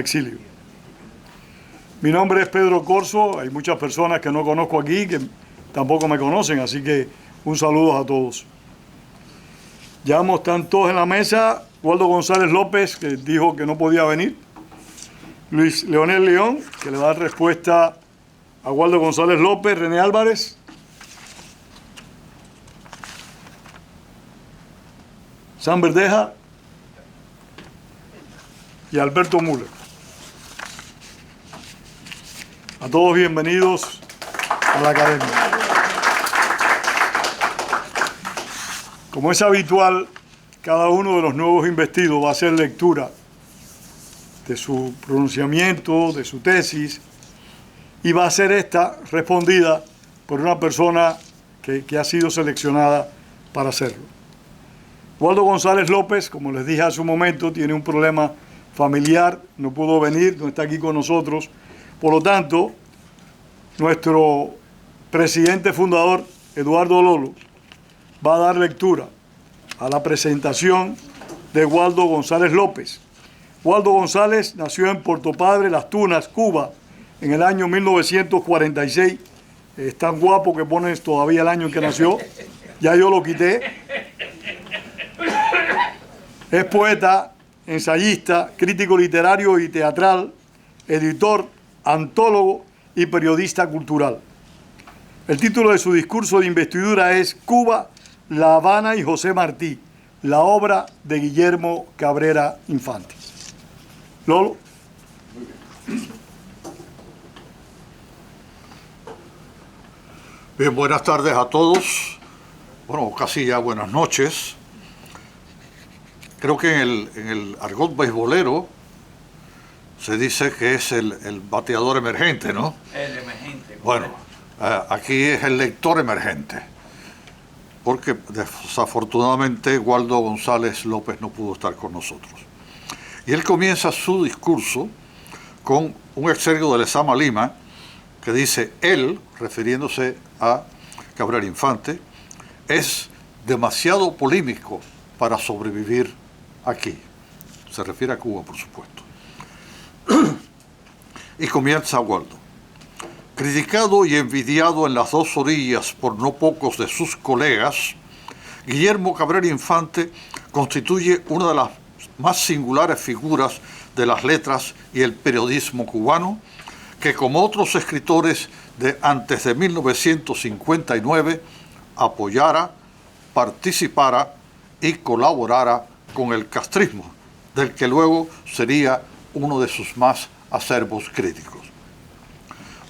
Exilio. Mi nombre es Pedro Corzo, hay muchas personas que no conozco aquí que tampoco me conocen, así que un saludo a todos. Ya están todos en la mesa. Waldo González López, que dijo que no podía venir. Luis Leonel León, que le va a dar respuesta a Waldo González López. René Álvarez. Sam Verdeja y Alberto Müller. A todos bienvenidos a la academia. Como es habitual, cada uno de los nuevos investidos va a hacer lectura de su pronunciamiento, de su tesis, y va a ser esta respondida por una persona que ha sido seleccionada para hacerlo. Waldo González López, como les dije hace un momento, tiene un problema familiar, no pudo venir, no está aquí con nosotros. Por lo tanto, nuestro presidente fundador, Eduardo Lolo, va a dar lectura a la presentación de Waldo González López. Waldo González nació en Puerto Padre, Las Tunas, Cuba, en el año 1946. Es tan guapo que pones todavía el año en que nació. Ya yo lo quité. Es poeta, ensayista, crítico literario y teatral, editor, antólogo y periodista cultural. El título de su discurso de investidura es Cuba, La Habana y José Martí, la obra de Guillermo Cabrera Infante. Lolo. Bien, buenas tardes a todos. Bueno, casi ya buenas noches. Creo que en el argot beisbolero se dice que es el bateador emergente, ¿no? El emergente. Bueno, aquí es el lector emergente, porque desafortunadamente Waldo González López no pudo estar con nosotros. Y él comienza su discurso con un extracto de Lezama Lima que dice: él, refiriéndose a Cabrera Infante, es demasiado polémico para sobrevivir aquí. Se refiere a Cuba, por supuesto. Y comienza Waldo. Criticado y envidiado en las dos orillas por no pocos de sus colegas, Guillermo Cabrera Infante constituye una de las más singulares figuras de las letras y el periodismo cubano, que como otros escritores de antes de 1959 apoyara, participara y colaborara con el castrismo, del que luego sería uno de sus más acervos críticos.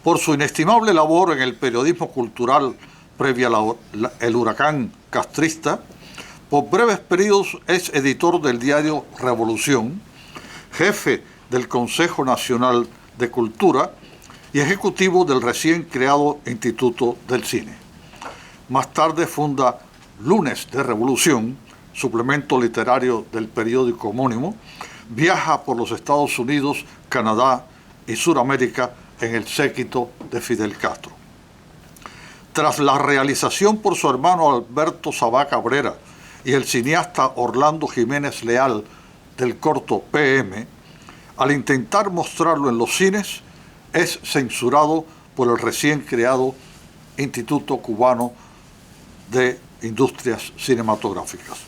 Por su inestimable labor en el periodismo cultural previa al huracán castrista, por breves periodos es editor del diario Revolución, jefe del Consejo Nacional de Cultura y ejecutivo del recién creado Instituto del Cine. Más tarde funda Lunes de Revolución, suplemento literario del periódico homónimo, viaja por los Estados Unidos, Canadá y Suramérica en el séquito de Fidel Castro. Tras la realización por su hermano Alberto Sabá Cabrera y el cineasta Orlando Jiménez Leal del corto PM, al intentar mostrarlo en los cines, es censurado por el recién creado Instituto Cubano de Industrias Cinematográficas.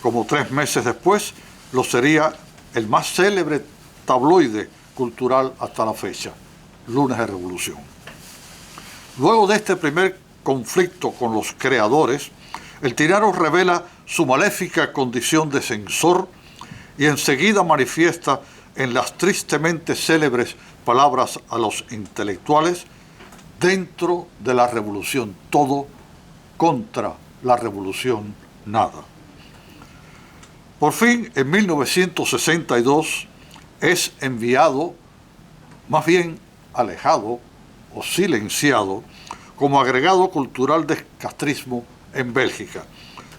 Como 3 meses después, lo sería el más célebre tabloide cultural hasta la fecha, Lunes de Revolución. Luego de este primer conflicto con los creadores, el tirano revela su maléfica condición de censor y enseguida manifiesta en las tristemente célebres palabras a los intelectuales: dentro de la revolución todo, contra la revolución nada. Por fin, en 1962, es enviado, más bien alejado o silenciado, como agregado cultural de castrismo en Bélgica,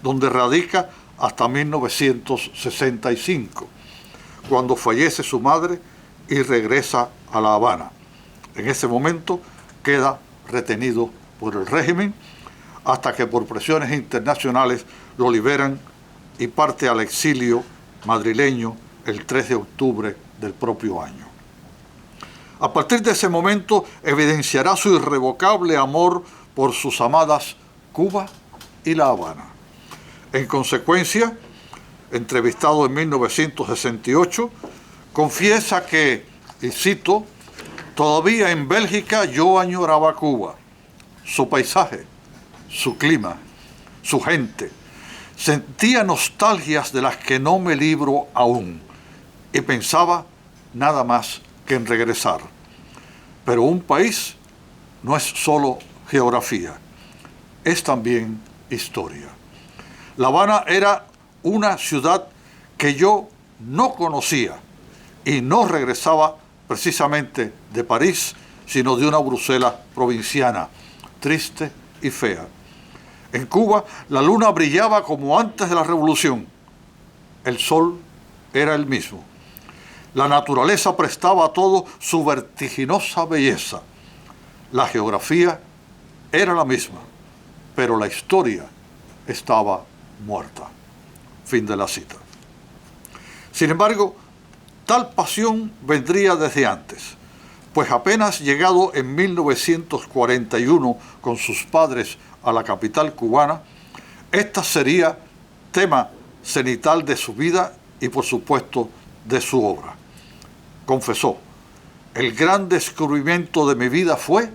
donde radica hasta 1965, cuando fallece su madre y regresa a La Habana. En ese momento queda retenido por el régimen hasta que por presiones internacionales lo liberan y parte al exilio madrileño el 3 de octubre del propio año. A partir de ese momento evidenciará su irrevocable amor por sus amadas Cuba y La Habana. En consecuencia, entrevistado en 1968, confiesa que, y cito, todavía en Bélgica yo añoraba Cuba, su paisaje, su clima, su gente. Sentía nostalgias de las que no me libro aún y pensaba nada más que en regresar. Pero un país no es solo geografía, es también historia. La Habana era una ciudad que yo no conocía y no regresaba precisamente de París, sino de una Bruselas provinciana, triste y fea. En Cuba la luna brillaba como antes de la revolución. El sol era el mismo. La naturaleza prestaba a todo su vertiginosa belleza. La geografía era la misma, pero la historia estaba muerta. Fin de la cita. Sin embargo, tal pasión vendría desde antes, pues apenas llegado en 1941 con sus padres a la capital cubana, esta sería tema cenital de su vida y por supuesto de su obra. Confesó: el gran descubrimiento de mi vida fue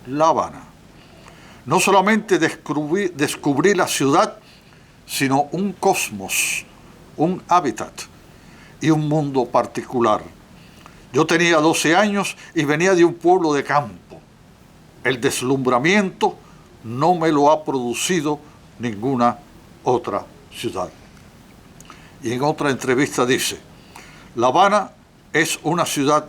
La Habana. No solamente descubrí la ciudad, sino un cosmos, un hábitat y un mundo particular. Yo tenía 12 años y venía de un pueblo de campo. El deslumbramiento no me lo ha producido ninguna otra ciudad. Y en otra entrevista dice: La Habana es una ciudad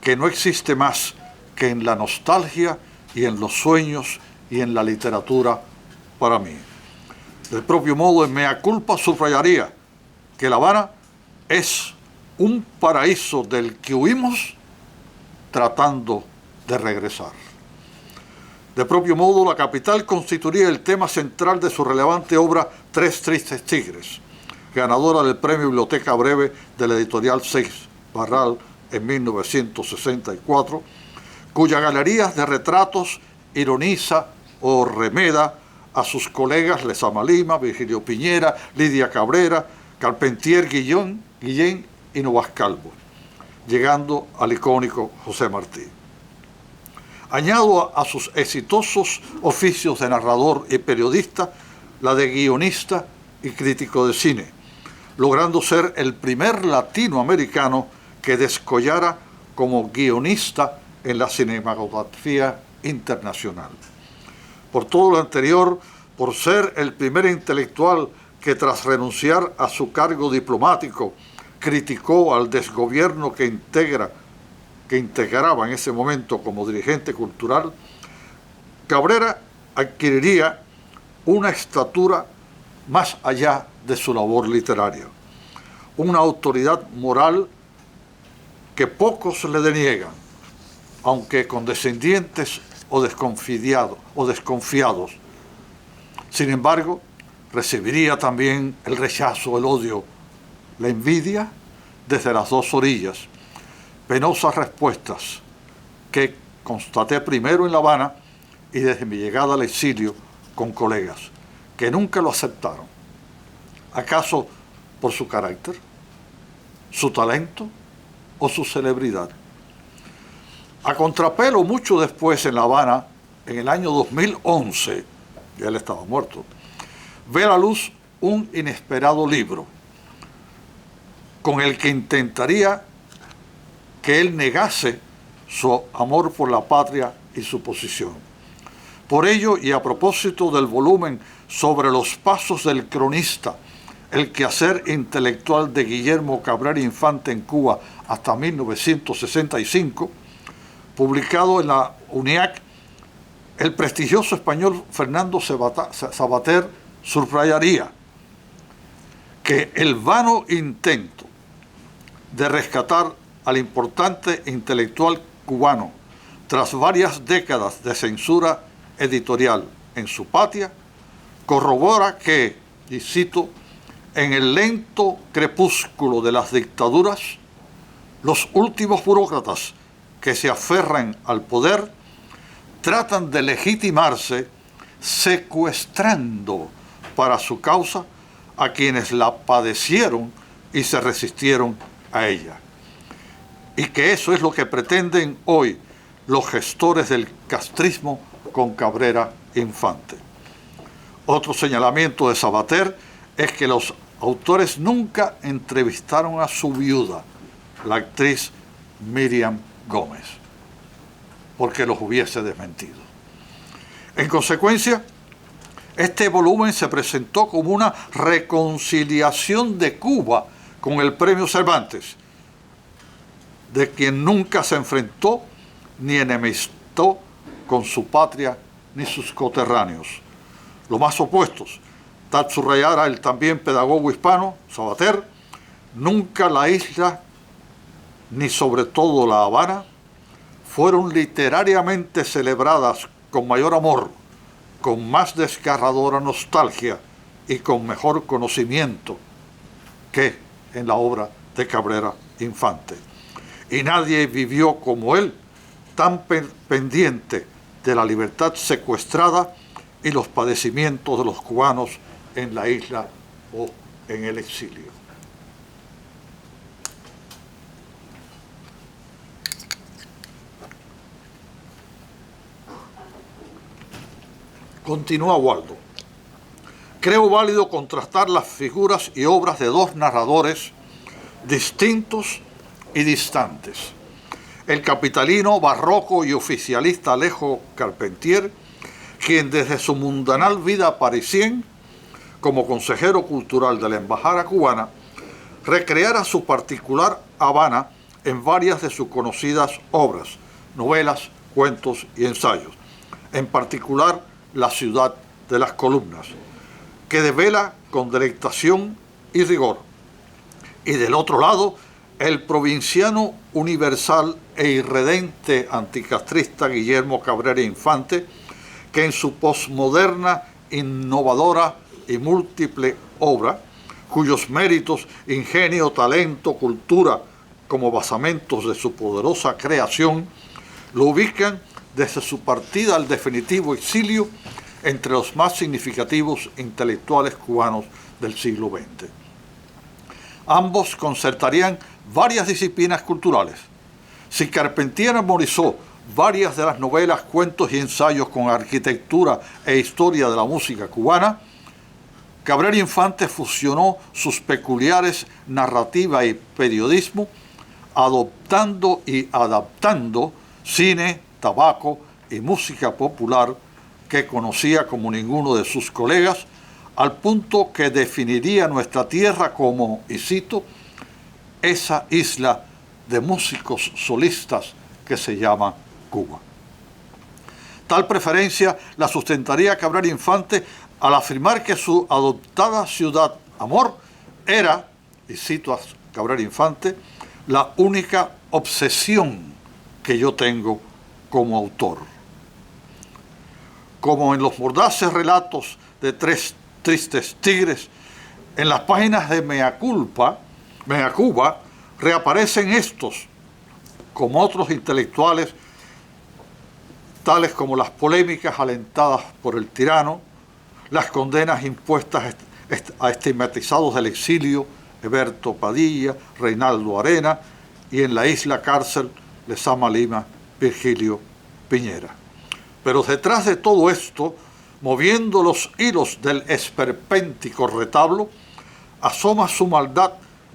que no existe más que en la nostalgia y en los sueños y en la literatura para mí. Del propio modo, en Mea Culpa subrayaría que La Habana es un paraíso del que huimos tratando de regresar. De propio modo, la capital constituiría el tema central de su relevante obra Tres Tristes Tigres, ganadora del Premio Biblioteca Breve de la editorial Seix Barral en 1964, cuya galería de retratos ironiza o remeda a sus colegas Lezama Lima, Virgilio Piñera, Lidia Cabrera, Carpentier Guillén y Novas Calvo, llegando al icónico José Martí. Añado a sus exitosos oficios de narrador y periodista, la de guionista y crítico de cine, logrando ser el primer latinoamericano que descollara como guionista en la cinematografía internacional. Por todo lo anterior, por ser el primer intelectual que tras renunciar a su cargo diplomático criticó al desgobierno que integraba en ese momento como dirigente cultural, Cabrera adquiriría una estatura más allá de su labor literaria, una autoridad moral que pocos le deniegan, aunque condescendientes o desconfiados. Sin embargo, recibiría también el rechazo, el odio, la envidia desde las dos orillas. Penosas respuestas que constaté primero en La Habana y desde mi llegada al exilio con colegas que nunca lo aceptaron. ¿Acaso por su carácter, su talento o su celebridad? A contrapelo, mucho después en La Habana, en el año 2011, ya él estaba muerto, ve a la luz un inesperado libro con el que intentaría que él negase su amor por la patria y su posición. Por ello, y a propósito del volumen sobre los pasos del cronista, el quehacer intelectual de Guillermo Cabrera Infante en Cuba hasta 1965, publicado en la UNIAC, el prestigioso español Fernando Savater subrayaría que el vano intento de rescatar al importante intelectual cubano tras varias décadas de censura editorial en su patria, corrobora que, y cito, en el lento crepúsculo de las dictaduras, Los últimos burócratas que se aferran al poder tratan de legitimarse secuestrando para su causa a quienes la padecieron y se resistieron a ella. Y que eso es lo que pretenden hoy los gestores del castrismo con Cabrera Infante. Otro señalamiento de Sabater es que los autores nunca entrevistaron a su viuda, la actriz Miriam Gómez, porque los hubiese desmentido. En consecuencia, este volumen se presentó como una reconciliación de Cuba con el Premio Cervantes, de quien nunca se enfrentó ni enemistó con su patria ni sus coterráneos. Los más opuestos, tal subrayara el también pedagogo hispano, Sabater, nunca la isla, ni sobre todo La Habana, fueron literariamente celebradas con mayor amor, con más desgarradora nostalgia y con mejor conocimiento que en la obra de Cabrera Infante. Y nadie vivió como él, tan pendiente de la libertad secuestrada y los padecimientos de los cubanos en la isla o en el exilio. Continúa Waldo. Creo válido contrastar las figuras y obras de dos narradores distintos y distantes. El capitalino, barroco y oficialista Alejo Carpentier, quien desde su mundanal vida parisien, como consejero cultural de la embajada cubana, recreara su particular Habana en varias de sus conocidas obras, novelas, cuentos y ensayos. En particular, La ciudad de las columnas, que devela con delectación y rigor. Y del otro lado, el provinciano universal e irredente anticastrista Guillermo Cabrera Infante, que en su posmoderna, innovadora y múltiple obra, cuyos méritos, ingenio, talento, cultura, como basamentos de su poderosa creación, lo ubican desde su partida al definitivo exilio entre los más significativos intelectuales cubanos del siglo XX. Ambos concertarían varias disciplinas culturales. Si Carpentier armonizó varias de las novelas, cuentos y ensayos con arquitectura e historia de la música cubana, Cabrera Infante fusionó sus peculiares narrativa y periodismo, adoptando y adaptando cine, tabaco y música popular que conocía como ninguno de sus colegas, al punto que definiría nuestra tierra como, y cito, esa isla de músicos solistas que se llama Cuba. Tal preferencia la sustentaría Cabrera Infante al afirmar que su adoptada ciudad, Amor, era, y cito a Cabrera Infante, la única obsesión que yo tengo como autor. Como en los mordaces relatos de Tres tristes tigres, en las páginas de Mea Cuba, reaparecen estos, como otros intelectuales, tales como las polémicas alentadas por el tirano, las condenas impuestas a estigmatizados del exilio, Eberto Padilla, Reinaldo Arena, y en la isla cárcel Lezama Lima, Virgilio Piñera. Pero detrás de todo esto, moviendo los hilos del esperpéntico retablo, asoma su maldad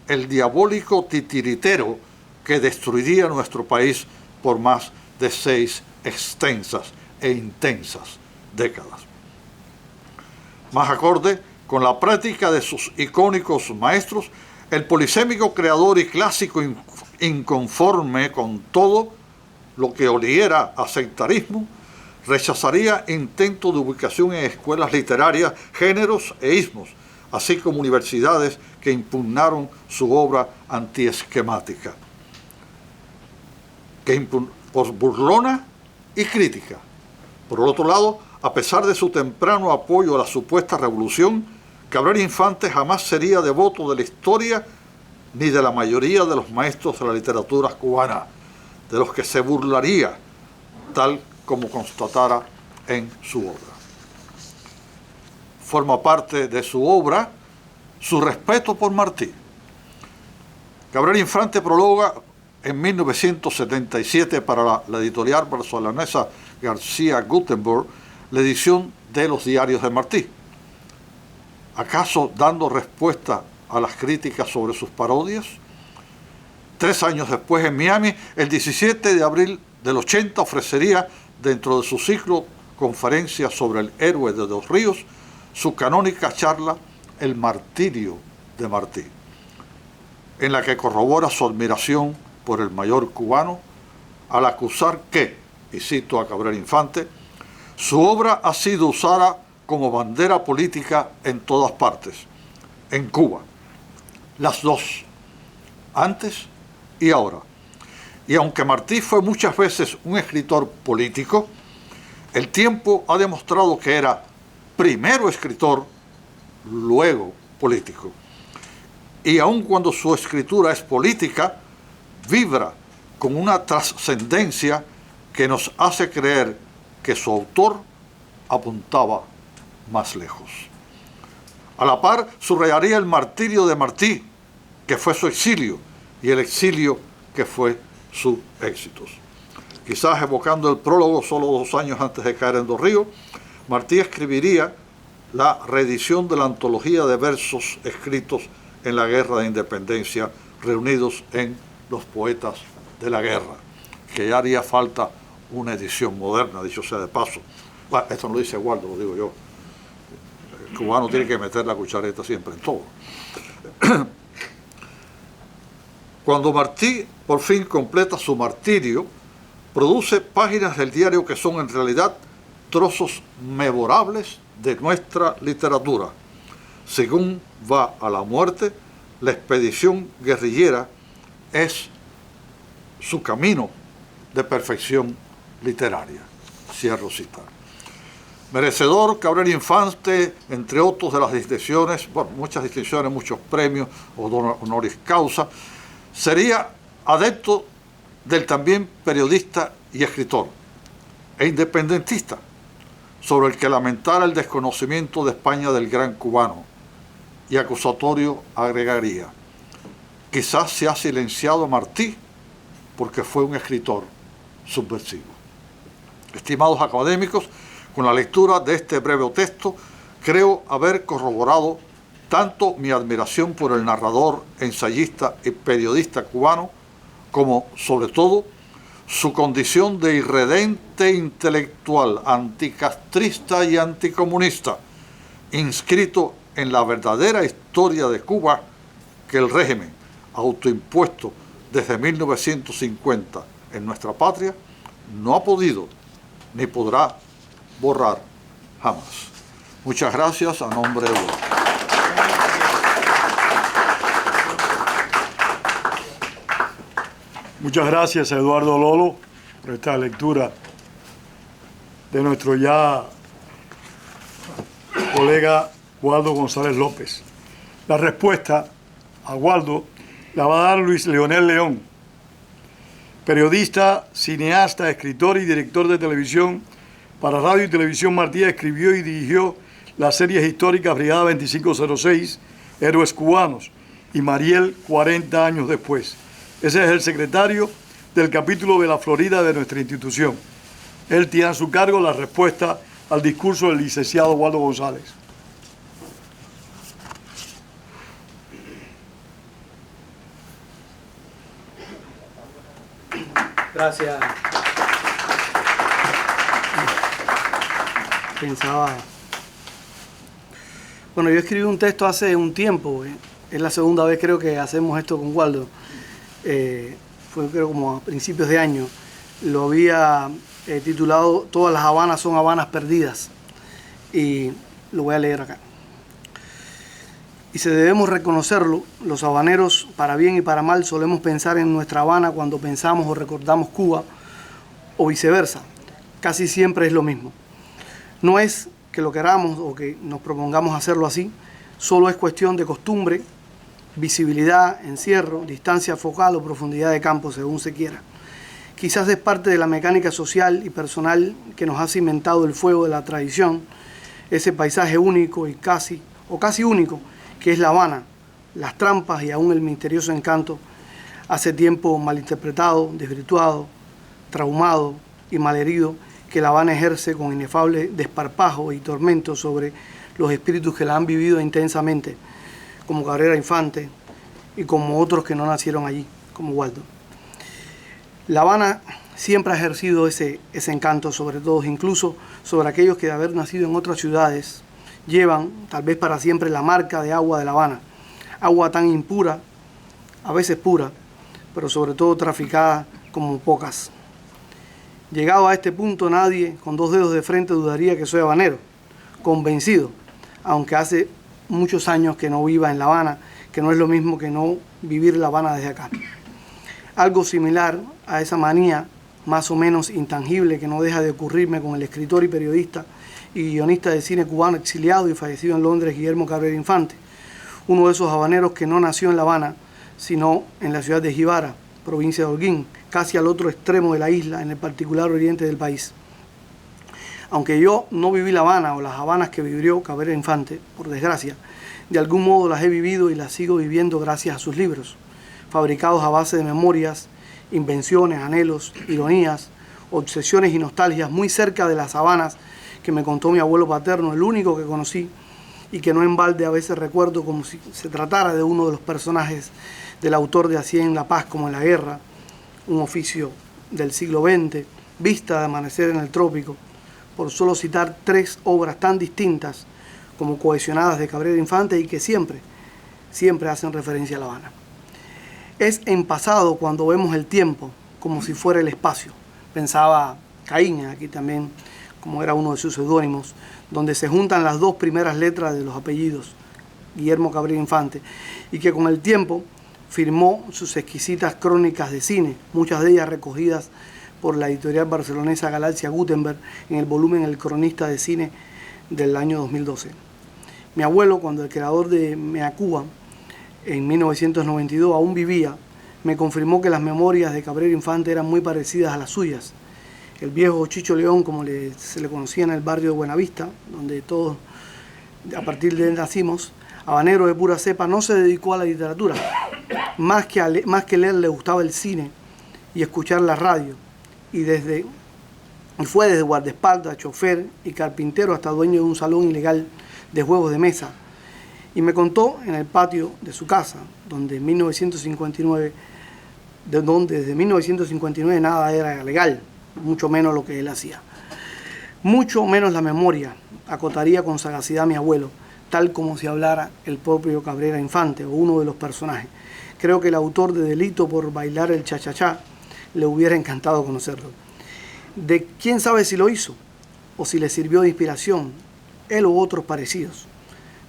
el diabólico titiritero que destruiría nuestro país por más de 6 extensas e intensas décadas. Más acorde con la práctica de sus icónicos maestros, el polisémico creador y clásico inconforme con todo lo que oliera a sectarismo, rechazaría intentos de ubicación en escuelas literarias, géneros e ismos, así como universidades que impugnaron su obra antiesquemática, por burlona y crítica. Por el otro lado, a pesar de su temprano apoyo a la supuesta revolución, Cabrera Infante jamás sería devoto de la historia ni de la mayoría de los maestros de la literatura cubana, de los que se burlaría, tal como constatara en su obra. Forma parte de su obra su respeto por Martí. Cabrera Infante prologa en 1977 para la editorial barcelonesa García Gutenberg la edición de los diarios de Martí. ¿Acaso dando respuesta a las críticas sobre sus parodias? 3 años después, en Miami, el 17 de abril del 80, ofrecería, dentro de su ciclo Conferencias sobre el héroe de Dos Ríos, su canónica charla El martirio de Martí, en la que corrobora su admiración por el mayor cubano, al acusar que, y cito a Cabrera Infante, su obra ha sido usada como bandera política en todas partes, en Cuba, las dos, antes y ahora. Y aunque Martí fue muchas veces un escritor político, el tiempo ha demostrado que era primero escritor, luego político. Y aun cuando su escritura es política, vibra con una trascendencia que nos hace creer que su autor apuntaba más lejos. A la par, subrayaría el martirio de Martí, que fue su exilio, y el exilio que fue sus éxitos. Quizás evocando el prólogo solo 2 años antes de caer en Dos Ríos, Martí escribiría la reedición de la antología de versos escritos en la Guerra de Independencia, reunidos en Los Poetas de la Guerra, que ya haría falta una edición moderna, dicho sea de paso. Bueno, esto no lo dice Waldo, lo digo yo. El cubano tiene que meter la cuchareta siempre en todo. Cuando Martí por fin completa su martirio, produce páginas del diario que son en realidad trozos memorables de nuestra literatura. Según va a la muerte, la expedición guerrillera es su camino de perfección literaria. Cierro cita. Merecedor Cabrera Infante, entre otros, de las distinciones, bueno, muchas distinciones, muchos premios, honoris causa, sería adepto del también periodista y escritor e independentista, sobre el que lamentara el desconocimiento de España del gran cubano, y acusatorio agregaría: quizás se ha silenciado a Martí porque fue un escritor subversivo. Estimados académicos, con la lectura de este breve texto, creo haber corroborado tanto mi admiración por el narrador, ensayista y periodista cubano, como, sobre todo, su condición de irredente intelectual, anticastrista y anticomunista, inscrito en la verdadera historia de Cuba que el régimen autoimpuesto desde 1950 en nuestra patria no ha podido ni podrá borrar jamás. Muchas gracias a nombre de Europa. Muchas gracias a Eduardo Lolo por esta lectura de nuestro ya colega Waldo González López. La respuesta a Waldo la va a dar Luis Leonel León, periodista, cineasta, escritor y director de televisión. Para Radio y Televisión Martí escribió y dirigió las series históricas Brigada 2506, Héroes Cubanos, y Mariel 40 años después. Ese es el secretario del capítulo de la Florida de nuestra institución. Él tiene a su cargo la respuesta al discurso del licenciado Waldo González. Gracias. Pensaba... Bueno, yo escribí un texto hace un tiempo, es la segunda vez creo que hacemos esto con Waldo. Fue creo como a principios de año. Lo había titulado Todas las Habanas son Habanas perdidas, y lo voy a leer acá. Y si debemos reconocerlo, los habaneros, para bien y para mal, solemos pensar en nuestra Habana cuando pensamos o recordamos Cuba, o viceversa. Casi siempre es lo mismo. No es que lo queramos o que nos propongamos hacerlo así, solo es cuestión de costumbre visibilidad, encierro, distancia focal o profundidad de campo, según se quiera. Quizás es parte de la mecánica social y personal que nos ha cimentado el fuego de la tradición, ese paisaje único y casi único que es La Habana, las trampas y aún el misterioso encanto, hace tiempo malinterpretado, desvirtuado, traumado y malherido, que La Habana ejerce con inefable desparpajo y tormento sobre los espíritus que la han vivido intensamente, como Cabrera Infante y como otros que no nacieron allí, como Waldo. La Habana siempre ha ejercido ese encanto sobre todos, incluso sobre aquellos que de haber nacido en otras ciudades llevan, tal vez para siempre, la marca de agua de La Habana. Agua tan impura, a veces pura, pero sobre todo traficada como pocas. Llegado a este punto, nadie con dos dedos de frente dudaría que soy habanero, convencido, aunque hace muchos años que no viva en La Habana, que no es lo mismo que no vivir La Habana desde acá. Algo similar a esa manía más o menos intangible que no deja de ocurrirme con el escritor y periodista y guionista de cine cubano exiliado y fallecido en Londres, Guillermo Cabrera Infante, uno de esos habaneros que no nació en La Habana, sino en la ciudad de Jibara, provincia de Holguín, casi al otro extremo de la isla, en el particular oriente del país. Aunque yo no viví La Habana o las Habanas que vivió Cabrera Infante, por desgracia, de algún modo las he vivido y las sigo viviendo gracias a sus libros, fabricados a base de memorias, invenciones, anhelos, ironías, obsesiones y nostalgias muy cerca de las Habanas que me contó mi abuelo paterno, el único que conocí, y que no en balde a veces recuerdo como si se tratara de uno de los personajes del autor de Así en la paz como en la guerra, un oficio del siglo XX, Vista de amanecer en el trópico, por solo citar tres obras tan distintas como cohesionadas de Cabrera Infante y que siempre hacen referencia a La Habana. Es en pasado cuando vemos el tiempo como si fuera el espacio, pensaba Caín, aquí también, como era uno de sus seudónimos, donde se juntan las dos primeras letras de los apellidos, Guillermo Cabrera Infante, y que con el tiempo firmó sus exquisitas crónicas de cine, muchas de ellas recogidas por la editorial barcelonesa Galaxia Gutenberg en el volumen El Cronista de Cine del año 2012. Mi abuelo, cuando el creador de Mea Cuba, en 1992, aún vivía, me confirmó que las memorias de Cabrera Infante eran muy parecidas a las suyas. El viejo Chicho León, como se le conocía en el barrio de Buenavista, donde todos a partir de él nacimos, habanero de pura cepa, no se dedicó a la literatura. Más que leer, le gustaba el cine y escuchar la radio. Y fue desde guardaespaldas, chofer y carpintero hasta dueño de un salón ilegal de juegos de mesa. Y me contó en el patio de su casa, donde desde 1959 nada era legal, mucho menos lo que él hacía. Mucho menos la memoria, acotaría con sagacidad mi abuelo, tal como si hablara el propio Cabrera Infante o uno de los personajes. Creo que el autor de Delito por bailar el cha-cha-cha le hubiera encantado conocerlo. De quién sabe si lo hizo o si le sirvió de inspiración, él u otros parecidos.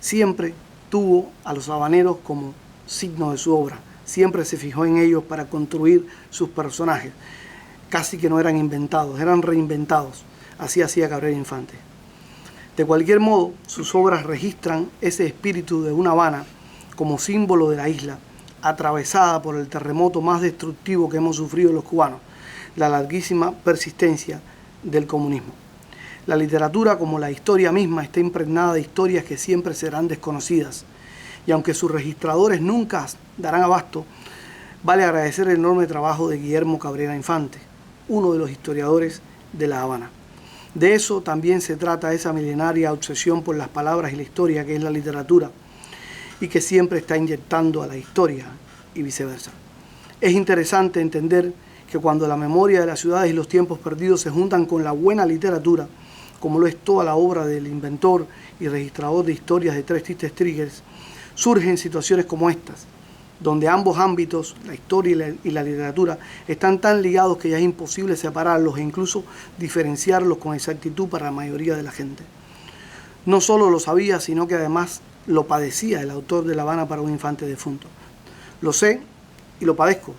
Siempre tuvo a los habaneros como signo de su obra, siempre se fijó en ellos para construir sus personajes. Casi que no eran inventados, eran reinventados. Así hacía Cabrera Infante. De cualquier modo, sus obras registran ese espíritu de una Habana como símbolo de la isla, atravesada por el terremoto más destructivo que hemos sufrido los cubanos, la larguísima persistencia del comunismo. La literatura, como la historia misma, está impregnada de historias que siempre serán desconocidas, y aunque sus registradores nunca darán abasto, vale agradecer el enorme trabajo de Guillermo Cabrera Infante, uno de los historiadores de La Habana. De eso también se trata esa milenaria obsesión por las palabras y la historia que es la literatura y que siempre está inyectando a la historia y viceversa. Es interesante entender que cuando la memoria de las ciudades y los tiempos perdidos se juntan con la buena literatura, como lo es toda la obra del inventor y registrador de historias de Tres Tristes Tigres, surgen situaciones como estas, donde ambos ámbitos, la historia y la literatura, están tan ligados que ya es imposible separarlos e incluso diferenciarlos con exactitud para la mayoría de la gente. No solo lo sabía, sino que además lo padecía el autor de La Habana para un infante difunto. Lo sé y lo padezco.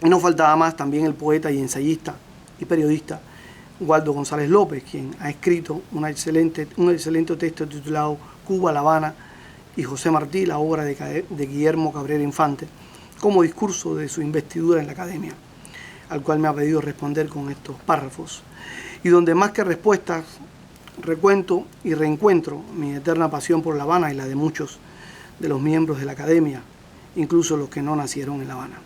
Y no faltaba más también el poeta y ensayista y periodista Waldo González López, quien ha escrito un excelente texto titulado Cuba, La Habana y José Martí, la obra de Guillermo Cabrera Infante, como discurso de su investidura en la academia, al cual me ha pedido responder con estos párrafos, y donde más que respuestas, recuento y reencuentro mi eterna pasión por La Habana y la de muchos de los miembros de la academia, incluso los que no nacieron en La Habana.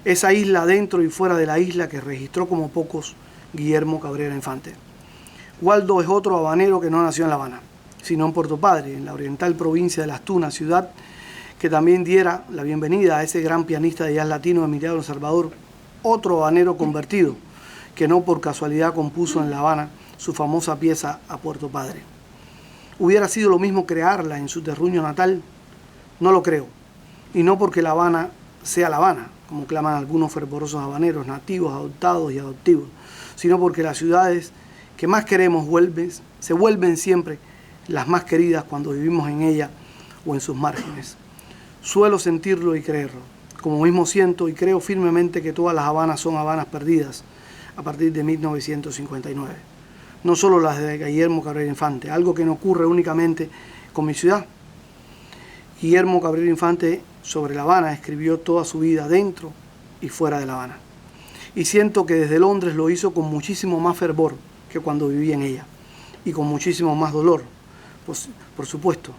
Esa isla dentro y fuera de la isla que registró como pocos Guillermo Cabrera Infante. Waldo es otro habanero que no nació en La Habana, sino en Puerto Padre, en la oriental provincia de Las Tunas, ciudad que también diera la bienvenida a ese gran pianista de jazz latino Emiliano Salvador, otro habanero convertido, que no por casualidad compuso en La Habana su famosa pieza A Puerto Padre. ¿Hubiera sido lo mismo crearla en su terruño natal? No lo creo, y no porque La Habana sea La Habana, como claman algunos fervorosos habaneros nativos, adoptados y adoptivos, sino porque las ciudades que más queremos se vuelven siempre las más queridas cuando vivimos en ella o en sus márgenes. Suelo sentirlo y creerlo, como mismo siento y creo firmemente que todas las Habanas son Habanas perdidas a partir de 1959. No solo las de Guillermo Cabrera Infante, algo que no ocurre únicamente con mi ciudad. Guillermo Cabrera Infante sobre La Habana escribió toda su vida dentro y fuera de La Habana. Y siento que desde Londres lo hizo con muchísimo más fervor que cuando vivía en ella, y con muchísimo más dolor, pues, por supuesto.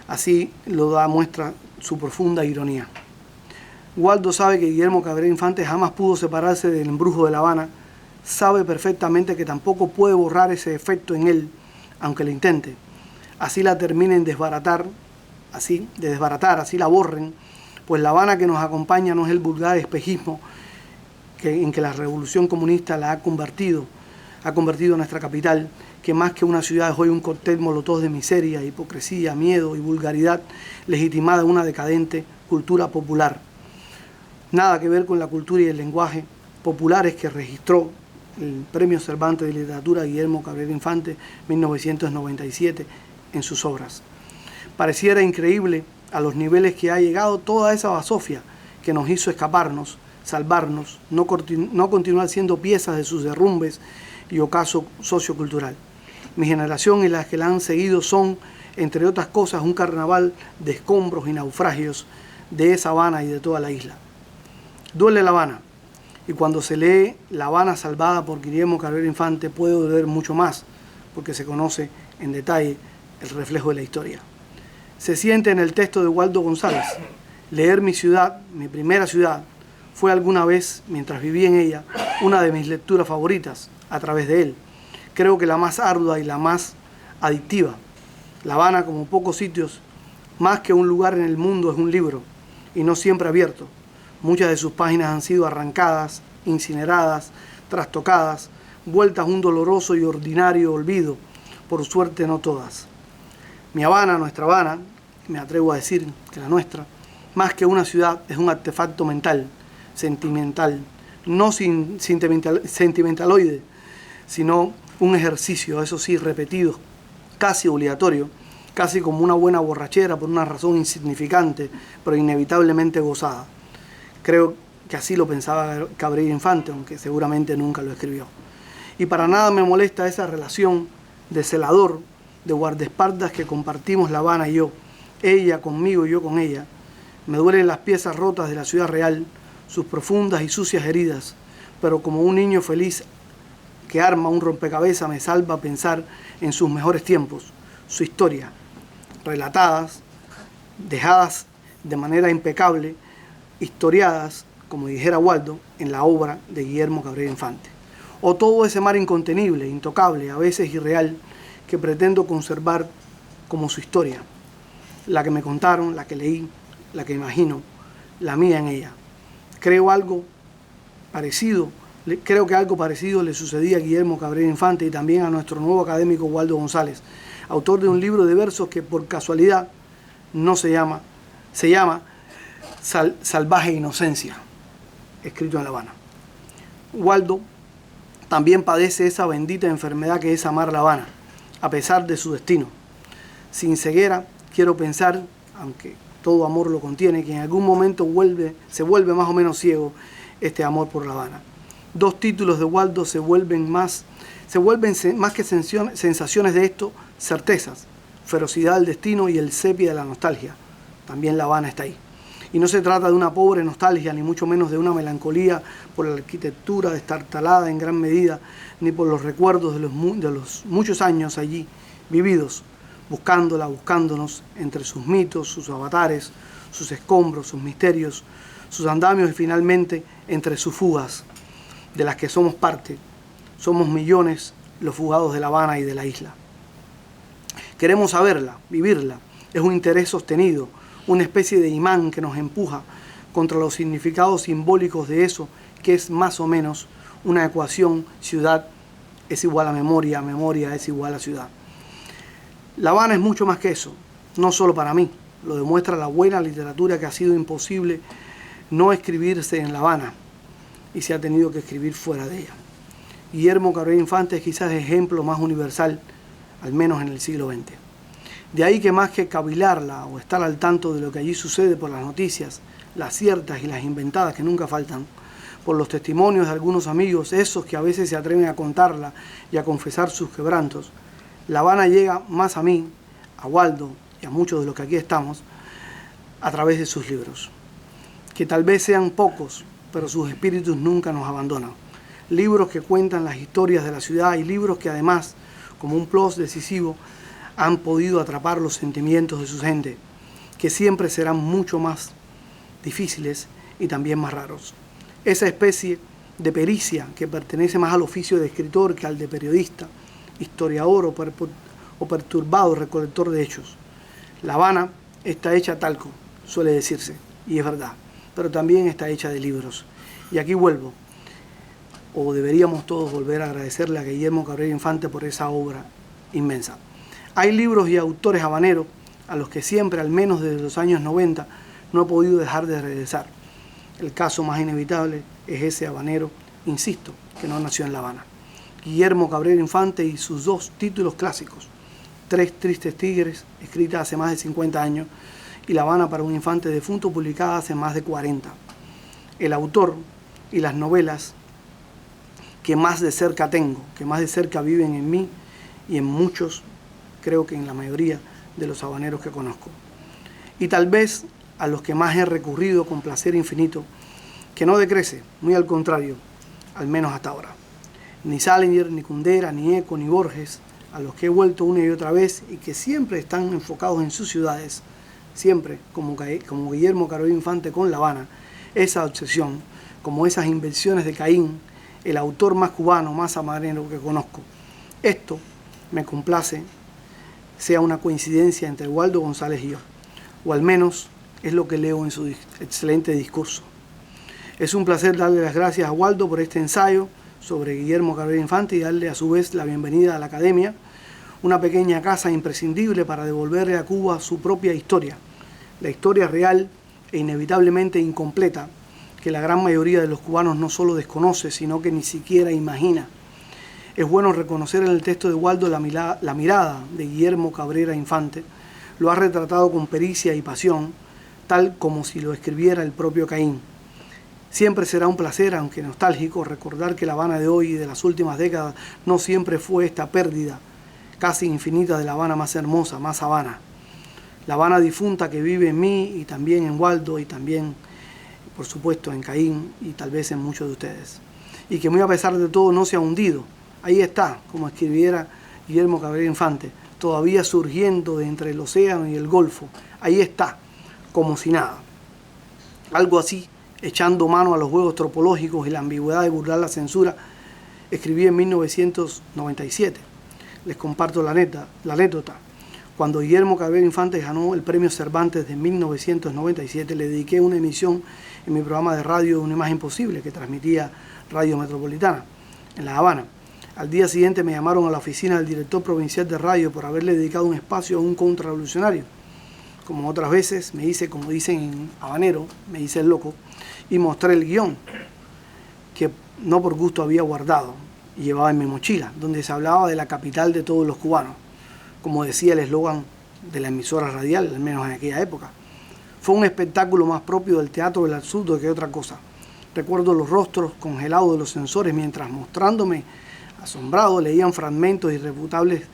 Así lo da muestra su profunda ironía. Waldo sabe que Guillermo Cabrera Infante jamás pudo separarse del embrujo de La Habana, sabe perfectamente que tampoco puede borrar ese efecto en él, aunque lo intente. Así la terminen de desbaratar, así la borren, pues La Habana que nos acompaña no es el vulgar espejismo en que la revolución comunista la ha convertido nuestra capital, que más que una ciudad es hoy un cóctel molotov de miseria, hipocresía, miedo y vulgaridad, legitimada en una decadente cultura popular. Nada que ver con la cultura y el lenguaje populares que registró el Premio Cervantes de Literatura Guillermo Cabrera Infante 1997 en sus obras. Pareciera increíble a los niveles que ha llegado toda esa basofia que nos hizo escaparnos, salvarnos, no continuar siendo piezas de sus derrumbes y ocaso sociocultural. Mi generación y las que la han seguido son, entre otras cosas, un carnaval de escombros y naufragios de esa Habana y de toda la isla. Duele La Habana, y cuando se lee La Habana salvada por Guillermo Cabrera Infante puede doler mucho más, porque se conoce en detalle el reflejo de la historia. Se siente en el texto de Waldo González. Leer mi ciudad, mi primera ciudad, fue alguna vez, mientras viví en ella, una de mis lecturas favoritas a través de él. Creo que la más ardua y la más adictiva. La Habana, como pocos sitios, más que un lugar en el mundo, es un libro, y no siempre abierto. Muchas de sus páginas han sido arrancadas, incineradas, trastocadas, vueltas a un doloroso y ordinario olvido, por suerte no todas. Mi Habana, nuestra Habana, me atrevo a decir que la nuestra, más que una ciudad, es un artefacto mental, sentimental, no sentimentaloide, sino un ejercicio, eso sí, repetido, casi obligatorio, casi como una buena borrachera por una razón insignificante, pero inevitablemente gozada. Creo que así lo pensaba Cabrera Infante, aunque seguramente nunca lo escribió. Y para nada me molesta esa relación de celador, de guardaespaldas que compartimos La Habana y yo, ella conmigo y yo con ella. Me duelen las piezas rotas de la ciudad real, sus profundas y sucias heridas, pero como un niño feliz que arma un rompecabezas me salva pensar en sus mejores tiempos, su historia, relatadas, dejadas de manera impecable, historiadas, como dijera Waldo, en la obra de Guillermo Cabrera Infante. O todo ese mar incontenible, intocable, a veces irreal, que pretendo conservar como su historia, la que me contaron, la que leí, la que imagino, la mía en ella. Creo que algo parecido le sucedía a Guillermo Cabrera Infante y también a nuestro nuevo académico Waldo González, autor de un libro de versos que por casualidad se llama Salvaje Inocencia, escrito en La Habana. Waldo también padece esa bendita enfermedad que es amar La Habana, a pesar de su destino. Sin ceguera, quiero pensar, aunque todo amor lo contiene, que en algún momento se vuelve más o menos ciego este amor por La Habana. Dos títulos de Waldo se vuelven más que sensaciones de esto, certezas. ferocidad del destino y el sepia de la nostalgia. También La Habana está ahí. Y no se trata de una pobre nostalgia, ni mucho menos de una melancolía por la arquitectura destartalada en gran medida, ni por los recuerdos de los muchos años allí vividos, buscándola, buscándonos entre sus mitos, sus avatares, sus escombros, sus misterios, sus andamios y finalmente entre sus fugas, de las que somos parte. Somos millones los fugados de La Habana y de la isla. Queremos saberla, vivirla. Es un interés sostenido, una especie de imán que nos empuja contra los significados simbólicos de eso que es más o menos una ecuación: ciudad es igual a memoria, memoria es igual a ciudad. La Habana es mucho más que eso, no solo para mí. Lo demuestra la buena literatura, que ha sido imposible no escribirse en La Habana y se ha tenido que escribir fuera de ella. Guillermo Cabrera Infante es quizás el ejemplo más universal, al menos en el siglo XX. De ahí que más que cavilarla o estar al tanto de lo que allí sucede por las noticias, las ciertas y las inventadas que nunca faltan, por los testimonios de algunos amigos, esos que a veces se atreven a contarla y a confesar sus quebrantos, La Habana llega más a mí, a Waldo y a muchos de los que aquí estamos, a través de sus libros, que tal vez sean pocos, pero sus espíritus nunca nos abandonan. Libros que cuentan las historias de la ciudad y libros que además, como un plus decisivo, han podido atrapar los sentimientos de su gente, que siempre serán mucho más difíciles y también más raros. Esa especie de pericia que pertenece más al oficio de escritor que al de periodista, historiador o perturbado recolector de hechos. La Habana está hecha talco, suele decirse, y es verdad, pero también está hecha de libros. Y aquí vuelvo, o deberíamos todos volver a agradecerle a Guillermo Cabrera Infante por esa obra inmensa. Hay libros y autores habaneros a los que siempre, al menos desde los años 90, no he podido dejar de regresar. El caso más inevitable es ese habanero, insisto, que no nació en La Habana. Guillermo Cabrera Infante y sus dos títulos clásicos, Tres tristes tigres, escrita hace más de 50 años, y La Habana para un infante defunto, publicada hace más de 40. El autor y las novelas que más de cerca tengo, que más de cerca viven en mí y en muchos, creo que en la mayoría de los habaneros que conozco. Y tal vez a los que más he recurrido con placer infinito, que no decrece, muy al contrario, al menos hasta ahora. Ni Salinger, ni Kundera, ni Eco, ni Borges, a los que he vuelto una y otra vez y que siempre están enfocados en sus ciudades, siempre, como Guillermo Cabrera Infante con La Habana, esa obsesión, como esas invenciones de Caín, el autor más cubano, más habanero que conozco. Esto me complace, sea una coincidencia entre Waldo González y yo, o al menos es lo que leo en su excelente discurso. Es un placer darle las gracias a Waldo por este ensayo sobre Guillermo Cabrera Infante y darle a su vez la bienvenida a la Academia, una pequeña casa imprescindible para devolverle a Cuba su propia historia, la historia real e inevitablemente incompleta, que la gran mayoría de los cubanos no solo desconoce, sino que ni siquiera imagina. Es bueno reconocer en el texto de Waldo la mirada de Guillermo Cabrera Infante. Lo ha retratado con pericia y pasión, tal como si lo escribiera el propio Caín. Siempre será un placer, aunque nostálgico, recordar que La Habana de hoy y de las últimas décadas no siempre fue esta pérdida casi infinita de La Habana más hermosa, más Habana. La Habana difunta que vive en mí y también en Waldo y también, por supuesto, en Caín y tal vez en muchos de ustedes. Y que muy a pesar de todo no se ha hundido. Ahí está, como escribiera Guillermo Cabrera Infante, todavía surgiendo de entre el océano y el Golfo. Ahí está, como si nada. Algo así, echando mano a los juegos tropológicos y la ambigüedad de burlar la censura, escribí en 1997. Les comparto la anécdota. Cuando Guillermo Cabrera Infante ganó el premio Cervantes de 1997, le dediqué una emisión en mi programa de radio Una Imagen Posible, que transmitía Radio Metropolitana, en La Habana. Al día siguiente me llamaron a la oficina del director provincial de radio por haberle dedicado un espacio a un contrarrevolucionario. Como otras veces, me hice, como dicen en habanero, me hice el loco, y mostré el guión, que no por gusto había guardado y llevaba en mi mochila, donde se hablaba de la capital de todos los cubanos, como decía el eslogan de la emisora radial, al menos en aquella época. Fue un espectáculo más propio del teatro del absurdo que otra cosa. Recuerdo los rostros congelados de los censores mientras, mostrándome asombrado, leían fragmentos irrefutables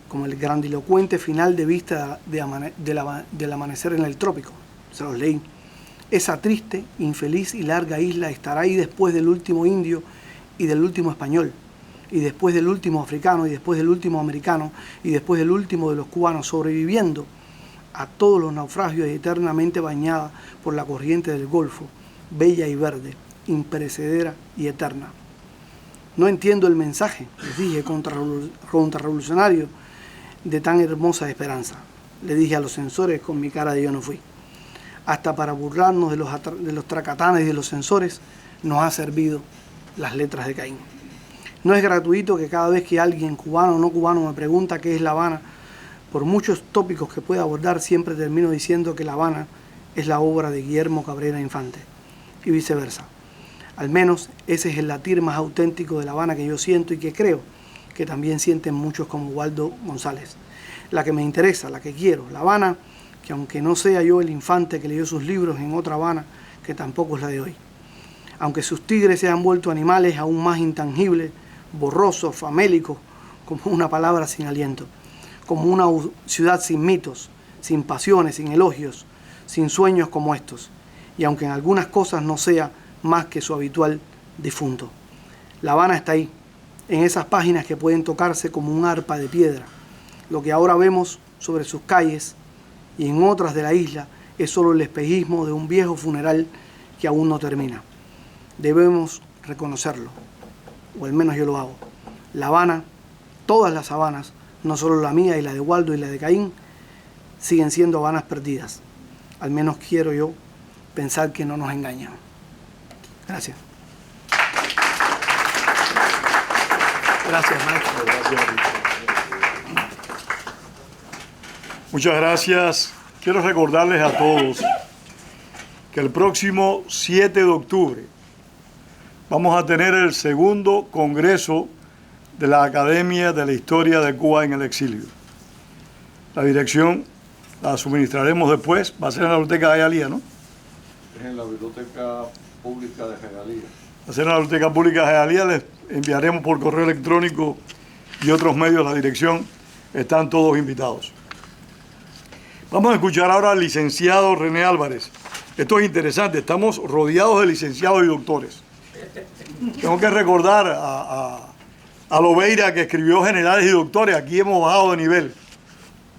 como el grandilocuente final de vista del amanecer en el trópico. Se los leí. Esa triste, infeliz y larga isla estará ahí después del último indio y del último español, y después del último africano, y después del último americano, y después del último de los cubanos, sobreviviendo a todos los naufragios y eternamente bañada por la corriente del Golfo, bella y verde, imperecedera y eterna. No entiendo el mensaje, les dije, contrarrevolucionario de tan hermosa esperanza. Le dije a los censores con mi cara de yo no fui. Hasta para burlarnos de los tracatanes y de los censores nos ha servido las letras de Caín. No es gratuito que cada vez que alguien, cubano o no cubano, me pregunta qué es La Habana, por muchos tópicos que pueda abordar, siempre termino diciendo que La Habana es la obra de Guillermo Cabrera Infante, y viceversa. Al menos ese es el latir más auténtico de La Habana que yo siento y que creo que también sienten muchos como Waldo González. La que me interesa, la que quiero, La Habana, que aunque no sea yo el infante que leyó sus libros en otra Habana, que tampoco es la de hoy. Aunque sus tigres se han vuelto animales aún más intangibles, borrosos, famélicos, como una palabra sin aliento, como una ciudad sin mitos, sin pasiones, sin elogios, sin sueños como estos, y aunque en algunas cosas no sea más que su habitual difunto. La Habana está ahí, en esas páginas que pueden tocarse como un arpa de piedra. Lo que ahora vemos sobre sus calles y en otras de la isla es solo el espejismo de un viejo funeral que aún no termina. Debemos reconocerlo, o al menos yo lo hago. La Habana, todas las Habanas, no solo la mía y la de Waldo y la de Caín, siguen siendo Habanas perdidas. Al menos quiero yo pensar que no nos engañan. Gracias. Gracias, maestro. Muchas gracias. Quiero recordarles a todos que el próximo 7 de octubre vamos a tener el segundo congreso de la Academia de la Historia de Cuba en el Exilio. La dirección la suministraremos después, va a ser en la Biblioteca de Hialeah, ¿no? Es en la Biblioteca Pública de Hialeah. Va a ser en la Biblioteca Pública de Hialeah, les enviaremos por correo electrónico y otros medios la dirección, están todos invitados. Vamos a escuchar ahora al licenciado René Álvarez. Esto es interesante, estamos rodeados de licenciados y doctores. Tengo que recordar a Lobeira, que escribió generales y doctores. Aquí hemos bajado de nivel.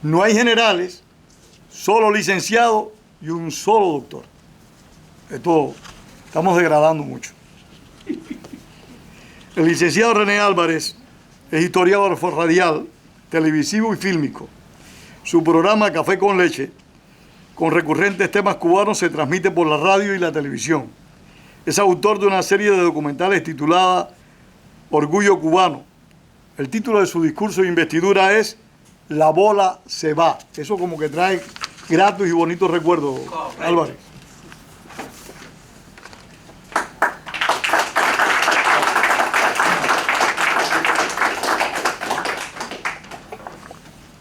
No hay generales, solo licenciados y un solo doctor. Esto estamos degradando mucho. El licenciado René Álvarez es historiador radial, televisivo y fílmico. Su programa Café con Leche, con recurrentes temas cubanos, se transmite por la radio y la televisión. Es autor de una serie de documentales titulada Orgullo Cubano. El título de su discurso de investidura es La bola se va. Eso como que trae gratos y bonitos recuerdos, Álvarez.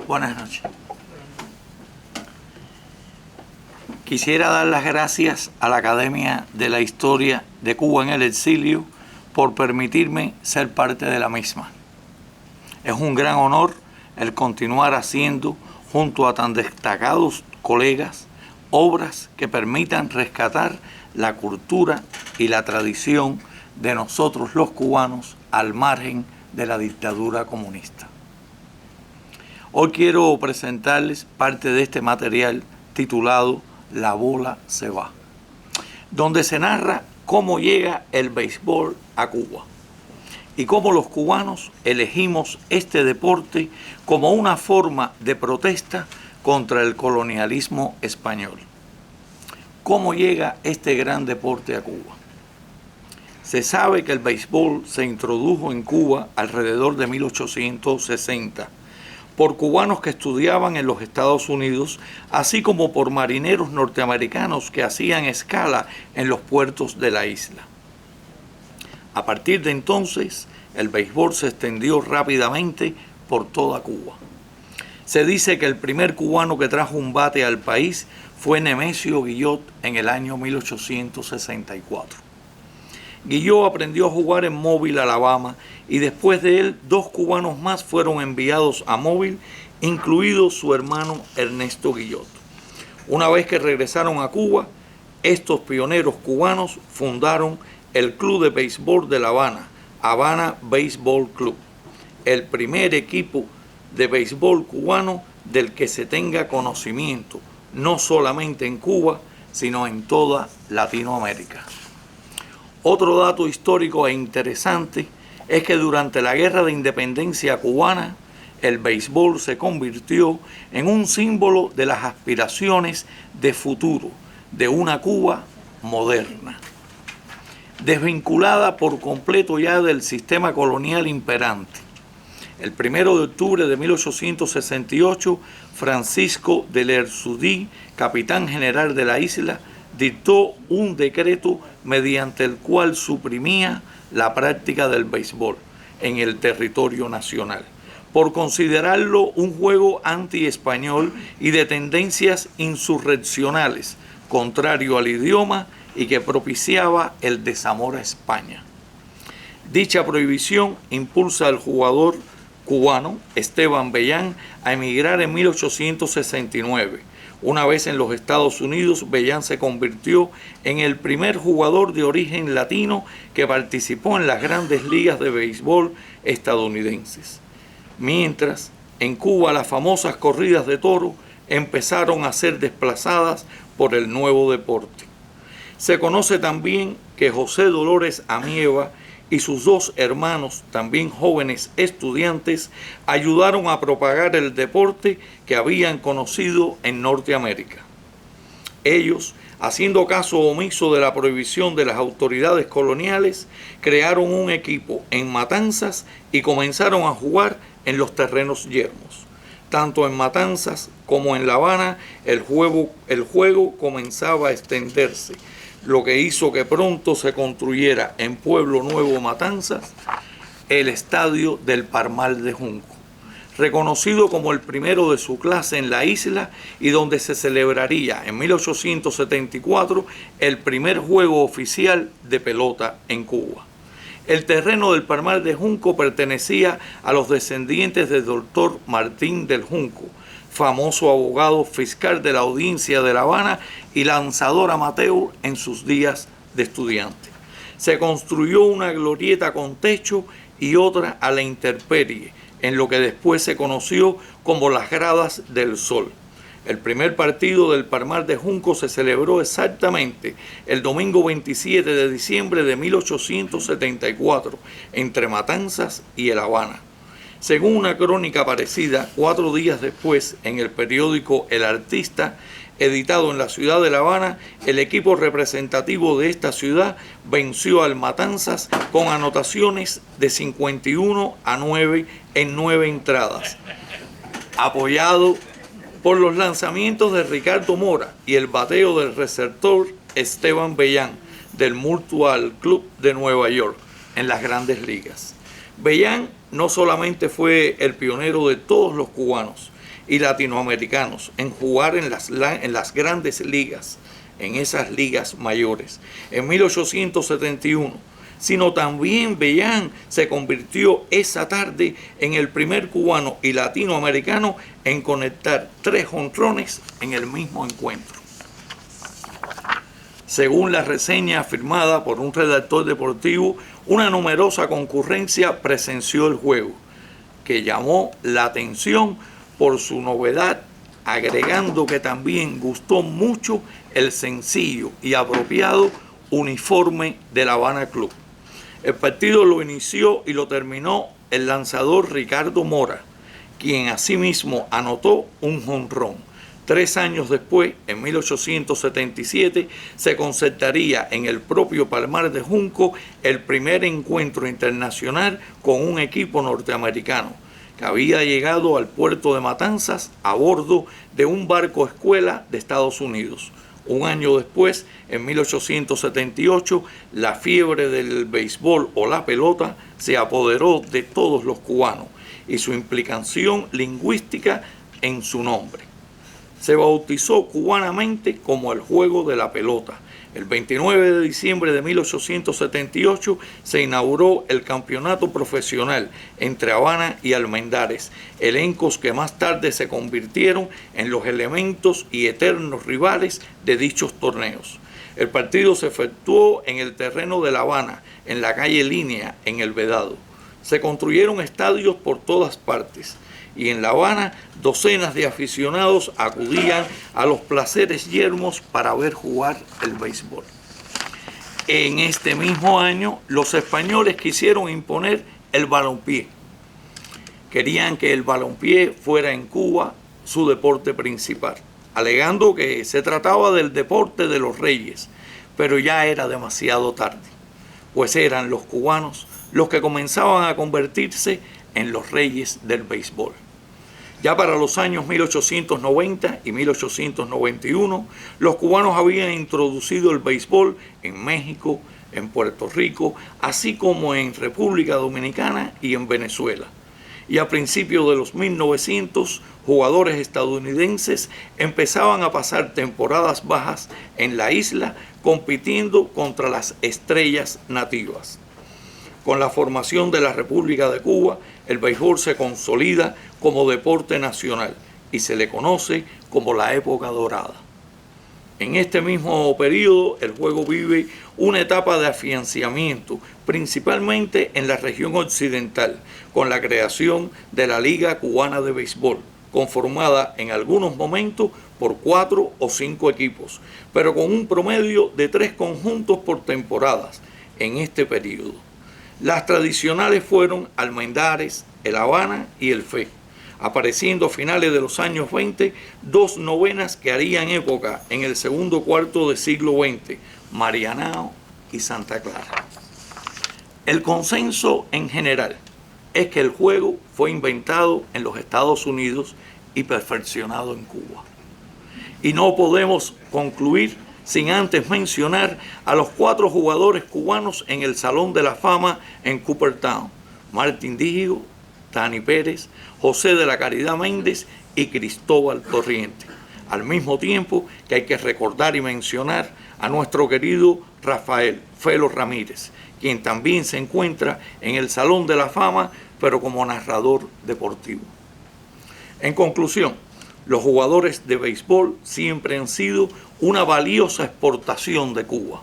Buenas noches. Quisiera dar las gracias a la Academia de la Historia de Cuba en el Exilio por permitirme ser parte de la misma. Es un gran honor el continuar haciendo, junto a tan destacados colegas, obras que permitan rescatar la cultura y la tradición de nosotros los cubanos al margen de la dictadura comunista. Hoy quiero presentarles parte de este material titulado La bola se va, donde se narra cómo llega el béisbol a Cuba y cómo los cubanos elegimos este deporte como una forma de protesta contra el colonialismo español. ¿Cómo llega este gran deporte a Cuba? Se sabe que el béisbol se introdujo en Cuba alrededor de 1860 por cubanos que estudiaban en los Estados Unidos, así como por marineros norteamericanos que hacían escala en los puertos de la isla. A partir de entonces, el béisbol se extendió rápidamente por toda Cuba. Se dice que el primer cubano que trajo un bate al país fue Nemesio Guillot en el año 1864. Guillot aprendió a jugar en Mobile, Alabama, y después de él 2 cubanos más fueron enviados a Mobile, incluido su hermano Ernesto Guillot. Una vez que regresaron a Cuba, estos pioneros cubanos fundaron el Club de Béisbol de La Habana, Habana Baseball Club, el primer equipo de béisbol cubano del que se tenga conocimiento, no solamente en Cuba, sino en toda Latinoamérica. Otro dato histórico e interesante es que durante la Guerra de Independencia cubana, el béisbol se convirtió en un símbolo de las aspiraciones de futuro de una Cuba moderna, desvinculada por completo ya del sistema colonial imperante. El 1 de octubre de 1868, Francisco de Lerzoudí, capitán general de la isla, dictó un decreto mediante el cual suprimía la práctica del béisbol en el territorio nacional, por considerarlo un juego anti-español y de tendencias insurreccionales, contrario al idioma y que propiciaba el desamor a España. Dicha prohibición impulsa al jugador cubano Esteban Bellán a emigrar en 1869. Una vez en los Estados Unidos, Bellán se convirtió en el primer jugador de origen latino que participó en las grandes ligas de béisbol estadounidenses. Mientras, en Cuba las famosas corridas de toro empezaron a ser desplazadas por el nuevo deporte. Se conoce también que José Dolores Amieva y sus 2 hermanos, también jóvenes estudiantes, ayudaron a propagar el deporte que habían conocido en Norteamérica. Ellos, haciendo caso omiso de la prohibición de las autoridades coloniales, crearon un equipo en Matanzas y comenzaron a jugar en los terrenos yermos. Tanto en Matanzas como en La Habana, el juego comenzaba a extenderse, lo que hizo que pronto se construyera en Pueblo Nuevo, Matanzas, el estadio del Palmar de Junco, reconocido como el primero de su clase en la isla y donde se celebraría en 1874 el primer juego oficial de pelota en Cuba. El terreno del Palmar de Junco pertenecía a los descendientes del doctor Martín del Junco, famoso abogado fiscal de la Audiencia de La Habana y lanzador amateur en sus días de estudiante. Se construyó una glorieta con techo y otra a la intemperie, en lo que después se conoció como las Gradas del Sol. El primer partido del Palmar de Junco se celebró exactamente el domingo 27 de diciembre de 1874 entre Matanzas y La Habana. Según una crónica parecida, 4 días después, en el periódico El Artista, editado en la ciudad de La Habana, el equipo representativo de esta ciudad venció al Matanzas con anotaciones de 51-9 en 9 entradas, apoyado por los lanzamientos de Ricardo Mora y el bateo del receptor Esteban Bellán del Mutual Club de Nueva York en las grandes ligas. Bellán no solamente fue el pionero de todos los cubanos y latinoamericanos en jugar en las grandes ligas, en esas ligas mayores, en 1871, sino también Bellán se convirtió esa tarde en el primer cubano y latinoamericano en conectar 3 jonrones en el mismo encuentro. Según la reseña firmada por un redactor deportivo, una numerosa concurrencia presenció el juego, que llamó la atención por su novedad, agregando que también gustó mucho el sencillo y apropiado uniforme de La Habana Club. El partido lo inició y lo terminó el lanzador Ricardo Mora, quien asimismo anotó un jonrón. 3 años después, en 1877, se concertaría en el propio Palmar de Junco el primer encuentro internacional con un equipo norteamericano que había llegado al puerto de Matanzas a bordo de un barco escuela de Estados Unidos. Un año después, en 1878, la fiebre del béisbol o la pelota se apoderó de todos los cubanos y su implicación lingüística en su nombre. Se bautizó cubanamente como el juego de la pelota, El 29 de diciembre de 1878 se inauguró el campeonato profesional entre Habana y Almendares, elencos que más tarde se convirtieron en los elementos y eternos rivales de dichos torneos. El partido se efectuó en el terreno de La Habana, en la calle Línea, en El Vedado. Se construyeron estadios por todas partes y en La Habana docenas de aficionados acudían a los placeres yermos para ver jugar el béisbol. En este mismo año, los españoles quisieron imponer el balompié. Querían que el balompié fuera en Cuba su deporte principal, alegando que se trataba del deporte de los reyes, pero ya era demasiado tarde, pues eran los cubanos los que comenzaban a convertirse en los reyes del béisbol. Ya para los años 1890 y 1891, los cubanos habían introducido el béisbol en México, en Puerto Rico, así como en República Dominicana y en Venezuela. Y a principios de los 1900, jugadores estadounidenses empezaban a pasar temporadas bajas en la isla compitiendo contra las estrellas nativas. Con la formación de la República de Cuba, el béisbol se consolida como deporte nacional y se le conoce como la época dorada. En este mismo periodo, el juego vive una etapa de afianzamiento, principalmente en la región occidental, con la creación de la Liga Cubana de Béisbol, conformada en algunos momentos por 4 o 5 equipos, pero con un promedio de 3 conjuntos por temporadas en este periodo. Las tradicionales fueron Almendares, el Habana y el Fe, apareciendo a finales de los años 20 dos novenas que harían época en el segundo cuarto del siglo XX, Marianao y Santa Clara. El consenso en general es que el juego fue inventado en los Estados Unidos y perfeccionado en Cuba. Y no podemos concluir sin antes mencionar a los 4 jugadores cubanos en el Salón de la Fama en Cooperstown: Martín Dígigo, Tani Pérez, José de la Caridad Méndez y Cristóbal Torriente. Al mismo tiempo que hay que recordar y mencionar a nuestro querido Rafael Felo Ramírez, quien también se encuentra en el Salón de la Fama, pero como narrador deportivo. En conclusión, los jugadores de béisbol siempre han sido una valiosa exportación de Cuba.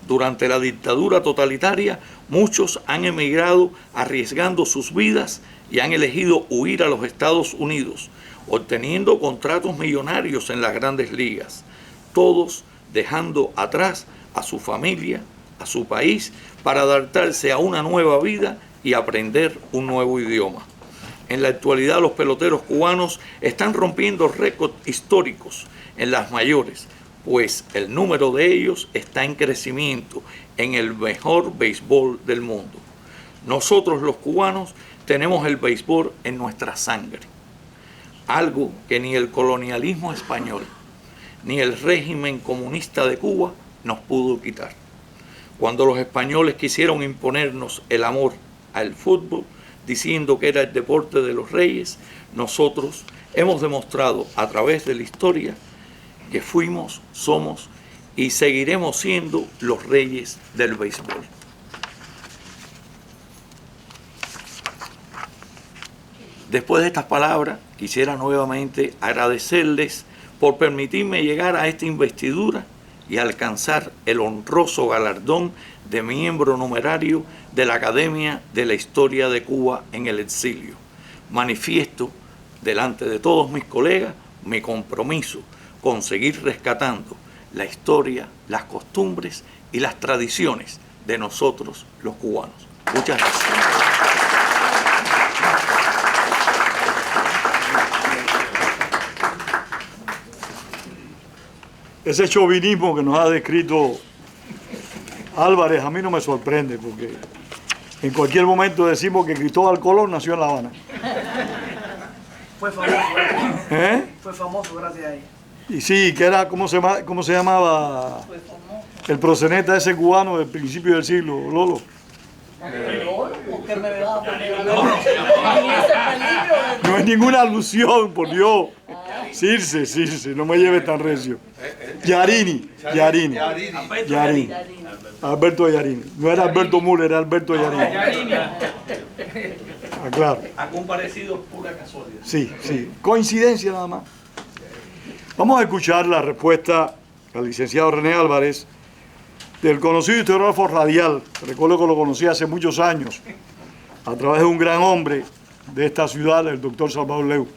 Durante la dictadura totalitaria, muchos han emigrado arriesgando sus vidas y han elegido huir a los Estados Unidos, obteniendo contratos millonarios en las grandes ligas, todos dejando atrás a su familia, a su país, para adaptarse a una nueva vida y aprender un nuevo idioma. En la actualidad, los peloteros cubanos están rompiendo récords históricos en las mayores, pues el número de ellos está en crecimiento en el mejor béisbol del mundo. Nosotros los cubanos tenemos el béisbol en nuestra sangre, algo que ni el colonialismo español ni el régimen comunista de Cuba nos pudo quitar. Cuando los españoles quisieron imponernos el amor al fútbol, diciendo que era el deporte de los reyes, nosotros hemos demostrado a través de la historia que fuimos, somos y seguiremos siendo los reyes del béisbol. Después de estas palabras, quisiera nuevamente agradecerles por permitirme llegar a esta investidura y alcanzar el honroso galardón de miembro numerario de la Academia de la Historia de Cuba en el exilio. Manifiesto delante de todos mis colegas mi compromiso con seguir rescatando la historia, las costumbres y las tradiciones de nosotros los cubanos. Muchas gracias. Ese chauvinismo que nos ha descrito Álvarez a mí no me sorprende, porque en cualquier momento decimos que Cristóbal Colón nació en La Habana. Fue famoso, gracias. ¿Eh? Fue famoso gracias a ella. Y sí, que era, ¿cómo se llamaba? El proxeneta ese cubano del principio del siglo, Lolo. No es ninguna alusión, por Dios. Circe, no me lleves tan recio. Yarini. Alberto Yarini. No era Alberto Müller, era Alberto Yarini. Ah, claro. Ha comparecido pura casualidad. Sí, sí. Coincidencia nada más. Vamos a escuchar la respuesta al licenciado René Álvarez del conocido historiógrafo radial. Recuerdo que lo conocí hace muchos años a través de un gran hombre de esta ciudad, el doctor Salvador Leu.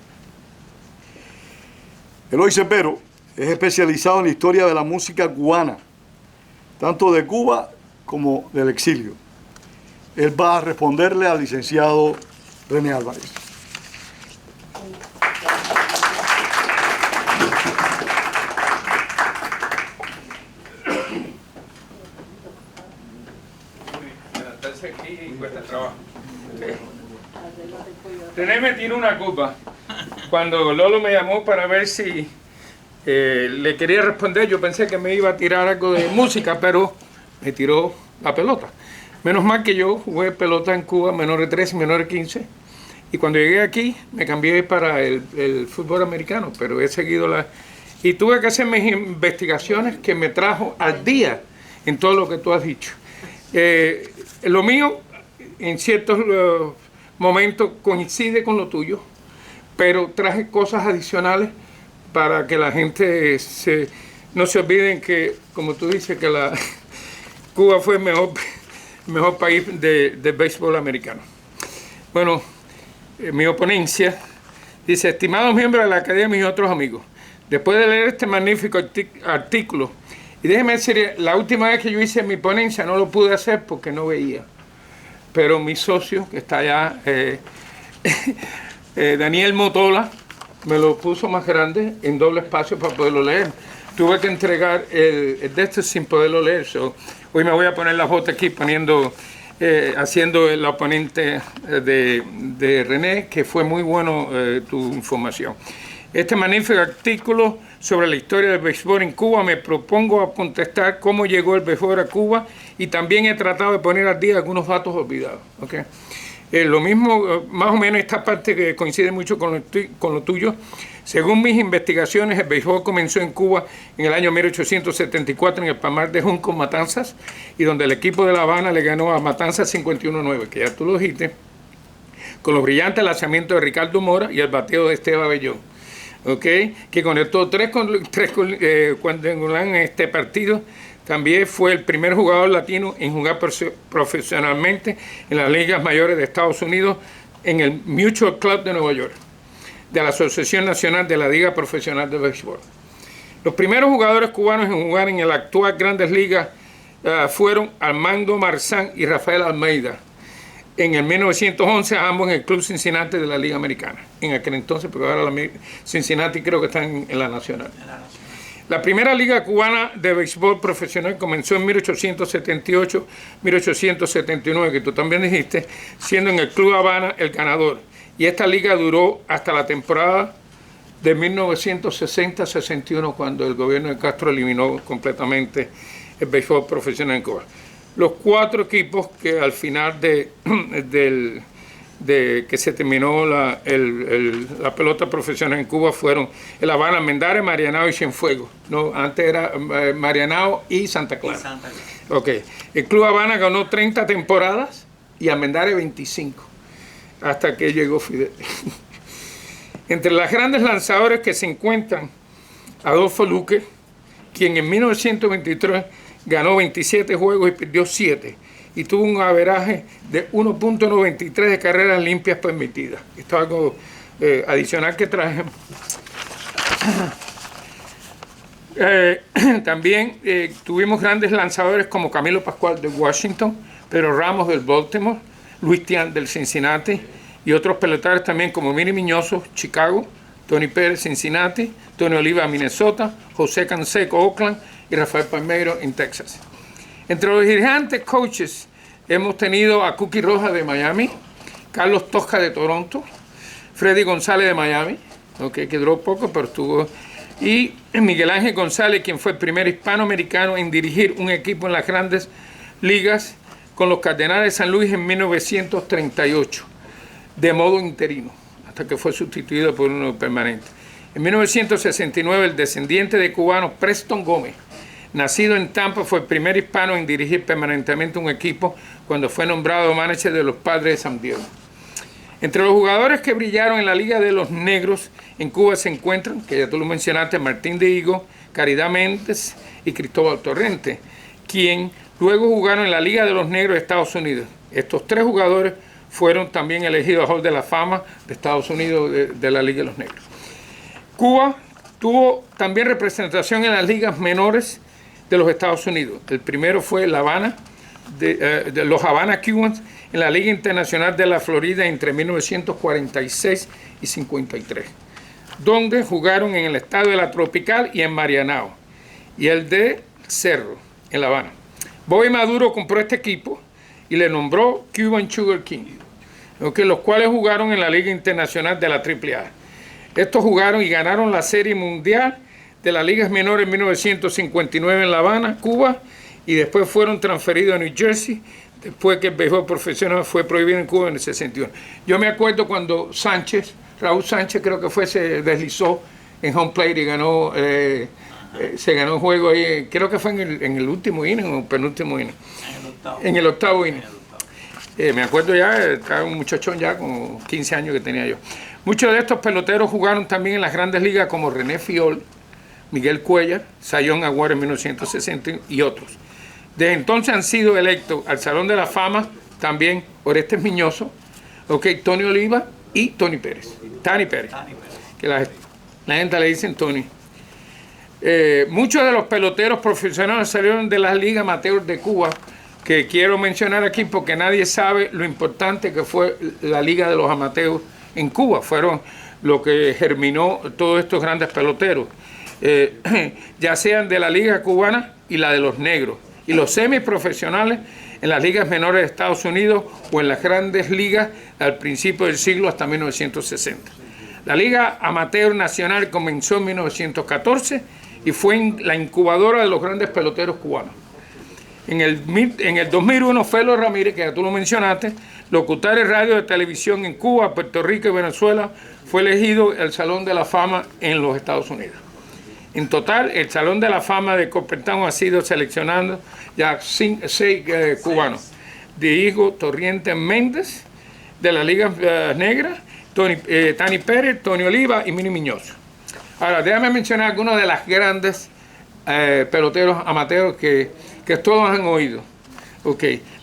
Eloy Cepero es especializado en la historia de la música cubana, tanto de Cuba como del exilio. Él va a responderle al licenciado René Álvarez. Aquí cuesta trabajo. René me tiró una culpa. Cuando Lolo me llamó para ver si le quería responder, yo pensé que me iba a tirar algo de música, pero me tiró la pelota. Menos mal que yo jugué pelota en Cuba, menor de 13, menor de 15, y cuando llegué aquí me cambié para el fútbol americano, pero he seguido y tuve que hacer mis investigaciones que me trajo al día en todo lo que tú has dicho. Lo mío, en ciertos momentos, coincide con lo tuyo, pero traje cosas adicionales para que la gente no se olviden que, como tú dices, que Cuba fue el mejor país de béisbol americano. Bueno, mi oponencia dice: estimados miembros de la Academia y otros amigos, después de leer este magnífico artículo, y déjeme decir, la última vez que yo hice mi ponencia no lo pude hacer porque no veía, pero mi socio, que está allá, Daniel Motola, me lo puso más grande en doble espacio para poderlo leer. Tuve que entregar el de este sin poderlo leer. Hoy me voy a poner la foto aquí haciendo el oponente de René, que fue muy bueno tu información. Este magnífico artículo sobre la historia del béisbol en Cuba, me propongo a contestar cómo llegó el béisbol a Cuba, y también he tratado de poner al día algunos datos olvidados. ¿Okay? Lo mismo, más o menos esta parte que coincide mucho con lo tuyo. Según mis investigaciones, el béisbol comenzó en Cuba en el año 1874 en el Palmar de Juncos, Matanzas, y donde el equipo de La Habana le ganó a Matanzas 51-9, que ya tú lo dijiste, con los brillantes lanzamientos de Ricardo Mora y el bateo de Esteban Bellón, ¿okay? Que conectó tres cuadrangulares en este partido. También fue el primer jugador latino en jugar profesionalmente en las ligas mayores de Estados Unidos, en el Mutual Club de Nueva York, de la Asociación Nacional de la Liga Profesional de Béisbol. Los primeros jugadores cubanos en jugar en la actual Grandes Ligas fueron Armando Marzán y Rafael Almeida. En el 1911, ambos en el Club Cincinnati de la Liga Americana. En aquel entonces, porque ahora Cincinnati creo que está en la Nacional. La primera liga cubana de béisbol profesional comenzó en 1878-1879, que tú también dijiste, siendo en el Club Habana el ganador. Y esta liga duró hasta la temporada de 1960-61, cuando el gobierno de Castro eliminó completamente el béisbol profesional en Cuba. Los cuatro equipos que al final de que se terminó la pelota profesional en Cuba fueron el Habana, Almendares, Marianao y Cienfuegos. No, antes era Marianao y Santa Clara. Okay. El Club Habana ganó 30 temporadas y Almendares 25, hasta que llegó Fidel. Entre las grandes lanzadores que se encuentran Adolfo Luque, quien en 1923 ganó 27 juegos y perdió 7, y tuvo un averaje de 1.93 de carreras limpias permitidas. Esto es algo adicional que traje. También tuvimos grandes lanzadores como Camilo Pascual de Washington, Pedro Ramos del Baltimore, Luis Tian del Cincinnati, y otros peloteros también como Mini Miñoso, Chicago, Tony Pérez, Cincinnati, Tony Oliva, Minnesota, José Canseco, Oakland, y Rafael Palmeiro en Texas. Entre los dirigentes, coaches, hemos tenido a Cookie Rojas de Miami, Carlos Tosca de Toronto, Freddy González de Miami, que duró poco, pero estuvo, y Miguel Ángel González, quien fue el primer hispanoamericano en dirigir un equipo en las grandes ligas con los Cardenales de San Luis en 1938, de modo interino, hasta que fue sustituido por uno permanente. En 1969, el descendiente de cubano Preston Gómez, nacido en Tampa, fue el primer hispano en dirigir permanentemente un equipo cuando fue nombrado manager de los Padres de San Diego. Entre los jugadores que brillaron en la Liga de los Negros en Cuba se encuentran, que ya tú lo mencionaste, Martín de Higo, Caridad Méndez y Cristóbal Torrente, quien luego jugaron en la Liga de los Negros de Estados Unidos. Estos 3 jugadores fueron también elegidos Hall de la Fama de Estados Unidos de la Liga de los Negros. Cuba tuvo también representación en las ligas menores de los Estados Unidos. El primero fue La Habana, de los Havana Cubans en la Liga Internacional de la Florida entre 1946 y 53, donde jugaron en el estado de la Tropical y en Marianao, y el de Cerro, en La Habana. Bobby Maduro compró este equipo y le nombró Cuban Sugar King, los cuales jugaron en la Liga Internacional de la AAA. Estos jugaron y ganaron la Serie Mundial de las Ligas Menores en 1959 en La Habana, Cuba, y después fueron transferidos a New Jersey, después que el béisbol profesional fue prohibido en Cuba en el 61. Yo me acuerdo cuando Raúl Sánchez creo que fue, se deslizó en home plate y ganó, se ganó un juego ahí, creo que fue en el último inning o penúltimo inning. En el octavo inning. Me acuerdo ya, estaba un muchachón ya, con 15 años que tenía yo. Muchos de estos peloteros jugaron también en las grandes ligas como René Fiol, Miguel Cuellar, Sayón Aguirre en 1960 y otros. Desde entonces han sido electos al Salón de la Fama también Orestes Miñoso, Tony Oliva y Tony Pérez. Que la gente le dicen Tony. Muchos de los peloteros profesionales salieron de las ligas amateur de Cuba, que quiero mencionar aquí porque nadie sabe lo importante que fue la Liga de los Amateurs en Cuba. Fueron lo que germinó todos estos grandes peloteros, ya sean de la Liga Cubana y la de los Negros, y los semiprofesionales en las ligas menores de Estados Unidos o en las grandes ligas al principio del siglo hasta 1960. La Liga Amateur Nacional comenzó en 1914 y fue la incubadora de los grandes peloteros cubanos. En el 2001, Felo Ramírez, que ya tú lo mencionaste, locutor de radio y televisión en Cuba, Puerto Rico y Venezuela, fue elegido al Salón de la Fama en los Estados Unidos. En total, el Salón de la Fama de Cooperstown ha sido seleccionando ya 6 cubanos. Diego Torriente Méndez, de la Liga Negra, Tani Pérez, Tony Oliva y Mini Miñoso. Ahora, déjame mencionar algunos de las grandes peloteros amateurs que todos han oído.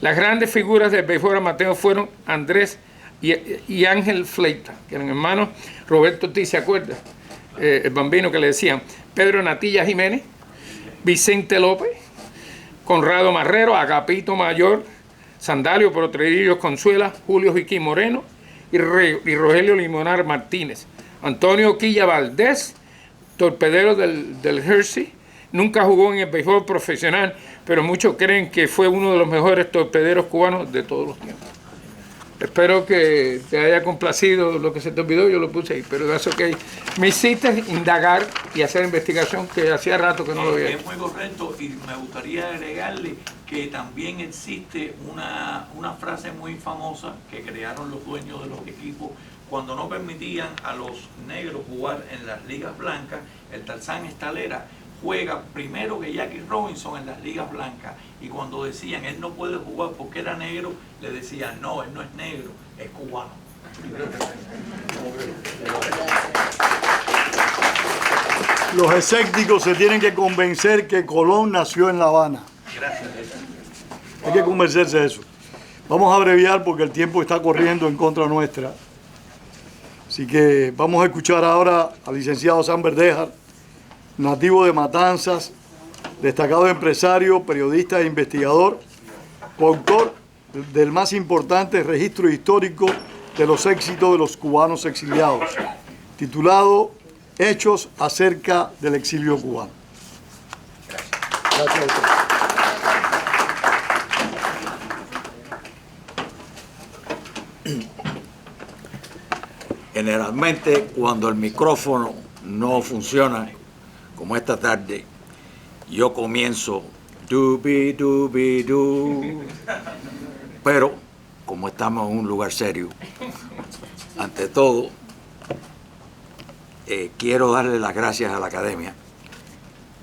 Las grandes figuras del béisbol amateur fueron Andrés y Ángel Fleita, que eran hermanos. Roberto Ortiz, ¿se acuerda? El bambino que le decían. Pedro Natilla Jiménez, Vicente López, Conrado Marrero, Agapito Mayor, Sandalio Potrerillos Consuela, Julio Jiquín Moreno y Rogelio Limonar Martínez. Antonio Quilla Valdés, torpedero del Hershey, nunca jugó en el béisbol profesional, pero muchos creen que fue uno de los mejores torpederos cubanos de todos los tiempos. Espero que te haya complacido lo que se te olvidó, yo lo puse ahí, pero eso que me hiciste indagar y hacer investigación que hacía rato que no lo veía. Es muy correcto, y me gustaría agregarle que también existe una frase muy famosa que crearon los dueños de los equipos cuando no permitían a los negros jugar en las ligas blancas. El Tarzán Estalera juega primero que Jackie Robinson en las ligas blancas, y cuando decían él no puede jugar porque era negro, le decían no, él no es negro, es cubano. Los escépticos se tienen que convencer que Colón nació en La Habana. Gracias. Hay que convencerse de eso. Vamos a abreviar porque el tiempo está corriendo en contra nuestra. Así que vamos a escuchar ahora al licenciado Sam Verdejar, nativo de Matanzas, destacado empresario, periodista e investigador, coautor del más importante registro histórico de los éxitos de los cubanos exiliados, titulado Hechos acerca del exilio cubano. Gracias a usted. Generalmente, cuando el micrófono no funciona, como esta tarde, yo comienzo dubi dubi du, pero como estamos en un lugar serio, ante todo quiero darle las gracias a la Academia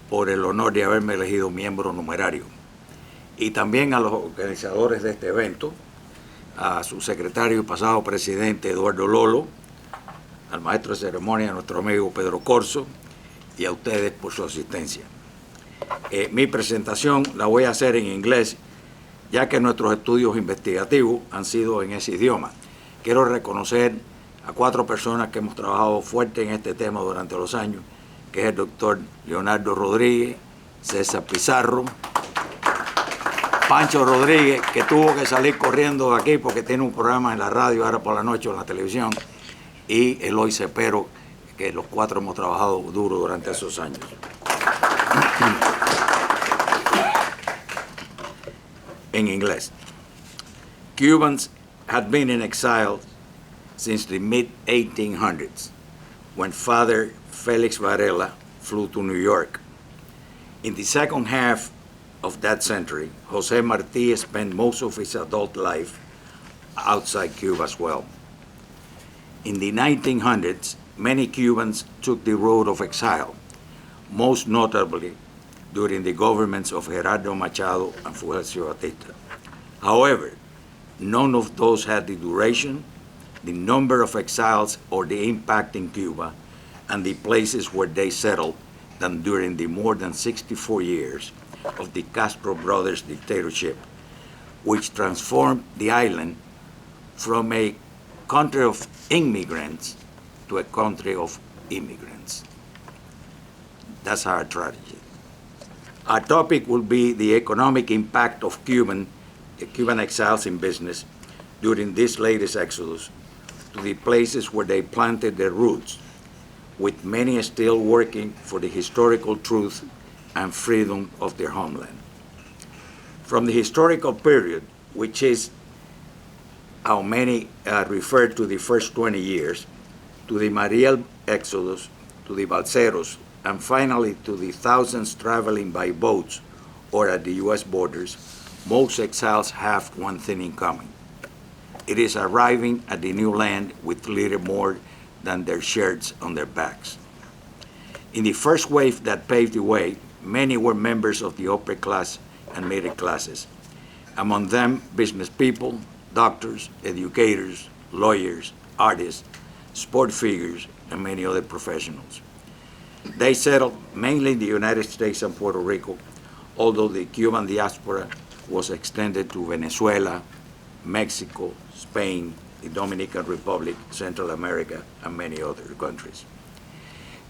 por el honor de haberme elegido miembro numerario y también a los organizadores de este evento, a su secretario y pasado presidente Eduardo Lolo, al maestro de ceremonia, nuestro amigo Pedro Corso, y a ustedes por su asistencia. Mi presentación la voy a hacer en inglés, ya que nuestros estudios investigativos han sido en ese idioma. Quiero reconocer a 4 personas que hemos trabajado fuerte en este tema durante los años, que es el doctor Leonardo Rodríguez, César Pizarro, Pancho Rodríguez, que tuvo que salir corriendo de aquí porque tiene un programa en la radio ahora por la noche o en la televisión, y Eloy Cepero, que los 4 hemos trabajado duro durante esos años. En inglés. Cubans had been in exile since the mid-1800s, when Father Felix Varela flew to New York. In the second half of that century, José Martí spent most of his adult life outside Cuba as well. In the 1900s, many Cubans took the road of exile, most notably during the governments of Gerardo Machado and Fulgencio Batista. However, none of those had the duration, the number of exiles, or the impact in Cuba and the places where they settled than during the more than 64 years of the Castro brothers' dictatorship, which transformed the island from a country of immigrants to a country of immigrants. That's our tragedy. Our topic will be the economic impact of Cuban exiles in business during this latest exodus to the places where they planted their roots, with many still working for the historical truth and freedom of their homeland. From the historical period, which is how many refer to the first 20 years, to the Mariel exodus, to the Balseros, and finally to the thousands traveling by boats or at the U.S. borders, most exiles have one thing in common. It is arriving at the new land with little more than their shirts on their backs. In the first wave that paved the way, many were members of the upper class and middle classes. Among them, business people, doctors, educators, lawyers, artists, sport figures, and many other professionals. They settled mainly in the United States and Puerto Rico, although the Cuban diaspora was extended to Venezuela, Mexico, Spain, the Dominican Republic, Central America, and many other countries.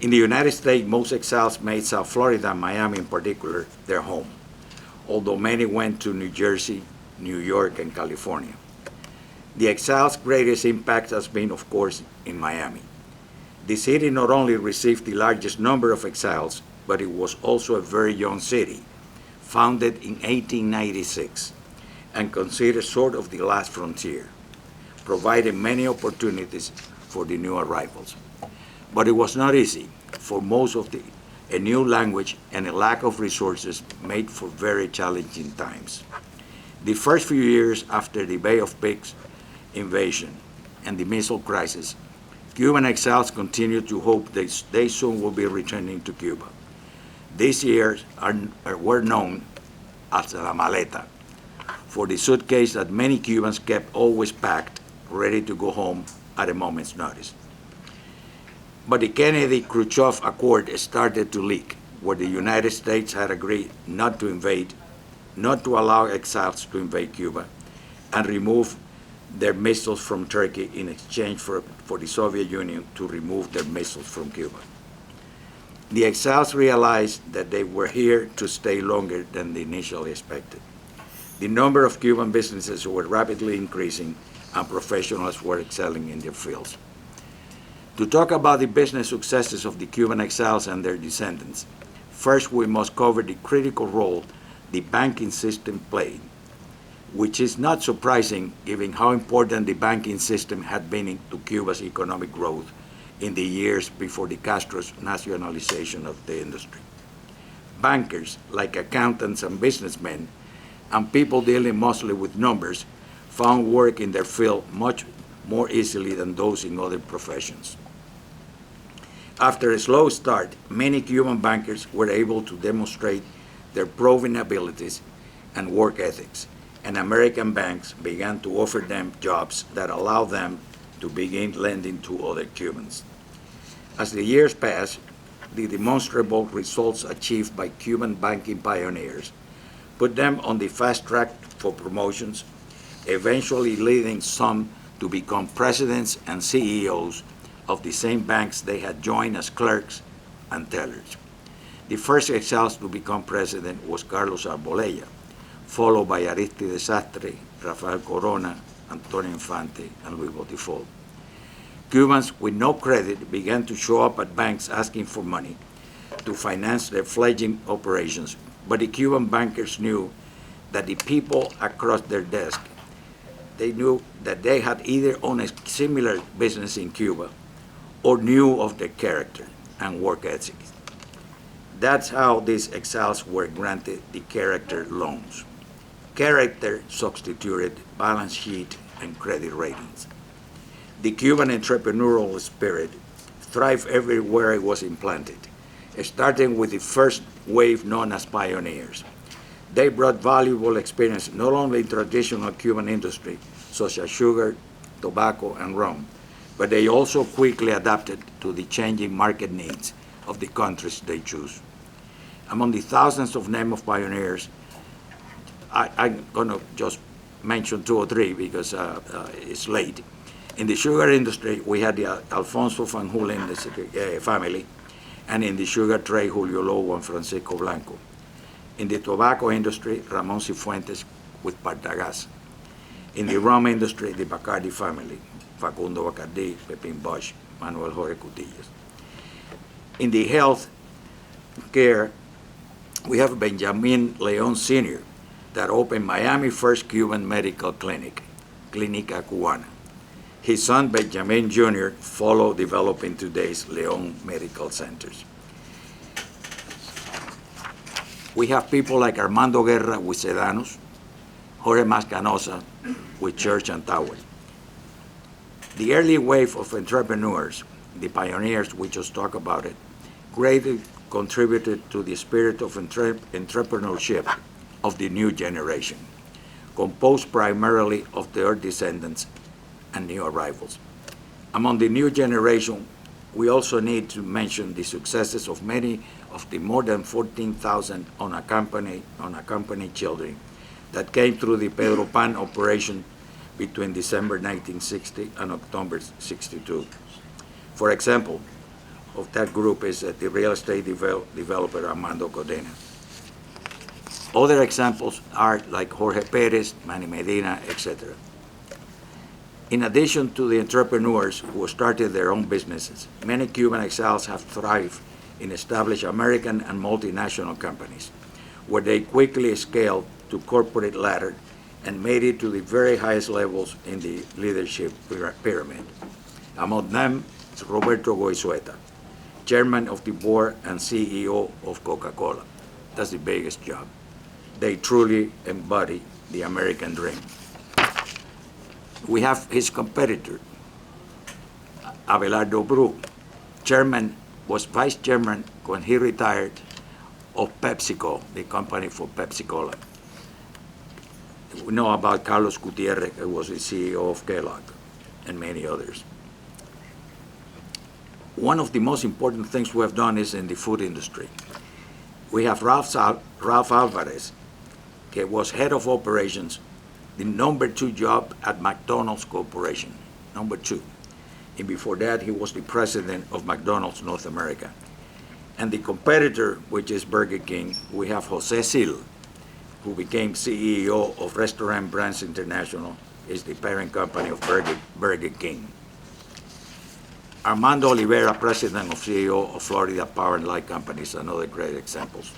In the United States, most exiles made South Florida and Miami in particular their home, although many went to New Jersey, New York, and California. The exiles' greatest impact has been, of course, in Miami. The city not only received the largest number of exiles, but it was also a very young city, founded in 1896, and considered sort of the last frontier, providing many opportunities for the new arrivals. But it was not easy, for most of a new language and a lack of resources made for very challenging times. The first few years after the Bay of Pigs invasion and the missile crisis, Cuban exiles continued to hope they soon will be returning to Cuba. These years were known as la maleta, for the suitcase that many Cubans kept always packed, ready to go home at a moment's notice. But the Kennedy-Khrushchev Accord started to leak, where the United States had agreed not to invade, not to allow exiles to invade Cuba, and remove their missiles from Turkey in exchange for the Soviet Union to remove their missiles from Cuba. The exiles realized that they were here to stay longer than they initially expected. The number of Cuban businesses were rapidly increasing, and professionals were excelling in their fields. To talk about the business successes of the Cuban exiles and their descendants, first we must cover the critical role the banking system played, which is not surprising given how important the banking system had been to Cuba's economic growth in the years before the Castro's nationalization of the industry. Bankers, like accountants and businessmen, and people dealing mostly with numbers, found work in their field much more easily than those in other professions. After a slow start, many Cuban bankers were able to demonstrate their proven abilities and work ethics, and American banks began to offer them jobs that allowed them to begin lending to other Cubans. As the years passed, the demonstrable results achieved by Cuban banking pioneers put them on the fast track for promotions, eventually leading some to become presidents and CEOs of the same banks they had joined as clerks and tellers. The first exiles to become president was Carlos Arboleda, followed by Aristide Sastre, Rafael Corona, Antonio Infante, and Luis Botifold. Cubans with no credit began to show up at banks asking for money to finance their fledgling operations, but the Cuban bankers knew that the people across their desk, they knew that they had either owned a similar business in Cuba or knew of their character and work ethic. That's how these exiles were granted the character loans. Character substituted balance sheet and credit ratings. The Cuban entrepreneurial spirit thrived everywhere it was implanted, starting with the first wave known as pioneers. They brought valuable experience not only in traditional Cuban industry, such as sugar, tobacco, and rum, but they also quickly adapted to the changing market needs of the countries they choose. Among the thousands of names of pioneers, I'm going to just mention 2 or 3 because it's late. In the sugar industry, we had the Alfonso Fanjulin family, and in the sugar trade, Julio Lobo and Francisco Blanco. In the tobacco industry, Ramon Cifuentes with Partagás. In the rum industry, the Bacardi family, Facundo Bacardi, Pepin Bosch, Manuel Jorge Cutillas. In the health care, we have Benjamin León Sr. that opened Miami's first Cuban medical clinic, Clínica Cubana. His son, Benjamin Jr., followed developing today's León Medical Centers. We have people like Armando Guerra with Sedanos, Jorge Mascanosa with Church and Tower. The early wave of entrepreneurs, the pioneers, we just talked about it, greatly contributed to the spirit of entrepreneurship of the new generation, composed primarily of their descendants and new arrivals. Among the new generation, we also need to mention the successes of many of the more than 14,000 unaccompanied children that came through the Pedro Pan operation between December 1960 and October 62. For example, of that group is the real estate developer Armando Codena. Other examples are like Jorge Perez, Manny Medina, etc. In addition to the entrepreneurs who started their own businesses, many Cuban exiles have thrived in established American and multinational companies, where they quickly scaled to corporate ladder and made it to the very highest levels in the leadership pyramid. Among them is Roberto Goizueta, chairman of the board and CEO of Coca-Cola. That's the biggest job. They truly embody the American dream. We have his competitor, Abelardo Bru, was vice chairman when he retired of PepsiCo, the company for Pepsi-Cola. We know about Carlos Gutierrez, who was the CEO of Kellogg, and many others. One of the most important things we have done is in the food industry. We have Ralph Alvarez, who was head of operations, the number 2 job at McDonald's Corporation, number 2. And before that, he was the president of McDonald's North America. And the competitor, which is Burger King, we have Jose Sil, who became CEO of Restaurant Brands International, is the parent company of Burger King. Armando Oliveira, president of CEO of Florida Power and Light Company, is another great examples.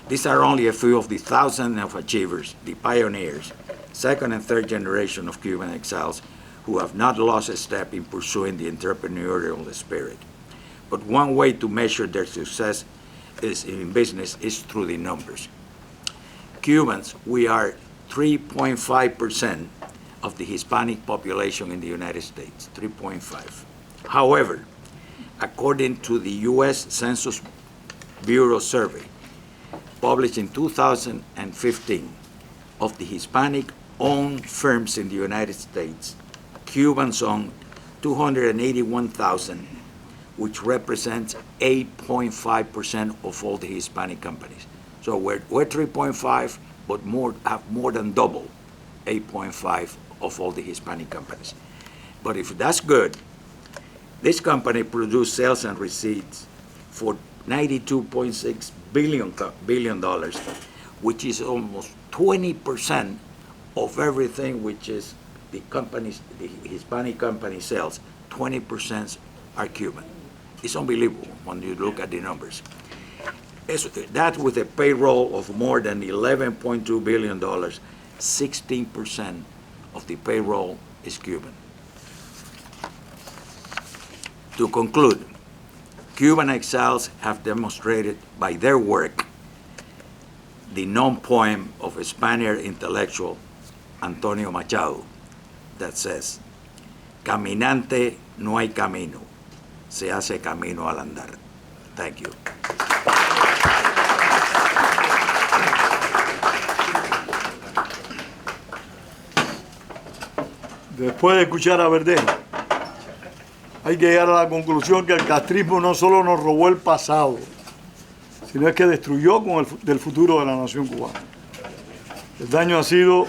These are only a few of the thousands of achievers, the pioneers, second and third generation of Cuban exiles who have not lost a step in pursuing the entrepreneurial spirit. But one way to measure their success in business is through the numbers. Cubans, we are 3.5% of the Hispanic population in the United States, 3.5. However, according to the U.S. Census Bureau survey published in 2015, of the Hispanic-owned firms in the United States, Cubans own 281,000, which represents 8.5% of all the Hispanic companies. So we're 3.5, but have more than double 8.5 of all the Hispanic companies. But if that's good, this company produced sales and receipts for $92.6 billion, which is almost 20% of everything which is the Hispanic company sales. 20% are Cuban. It's unbelievable when you look at the numbers. That with a payroll of more than $11.2 billion, 16% of the payroll is Cuban. To conclude, Cuban exiles have demonstrated by their work the known poem of a Spaniard intellectual, Antonio Machado, that says, "Caminante no hay camino, se hace camino al andar." Thank you. Después de escuchar a Verdeja, hay que llegar a la conclusión que el castrismo no solo nos robó el pasado, sino es que destruyó del futuro de la nación cubana. El daño ha sido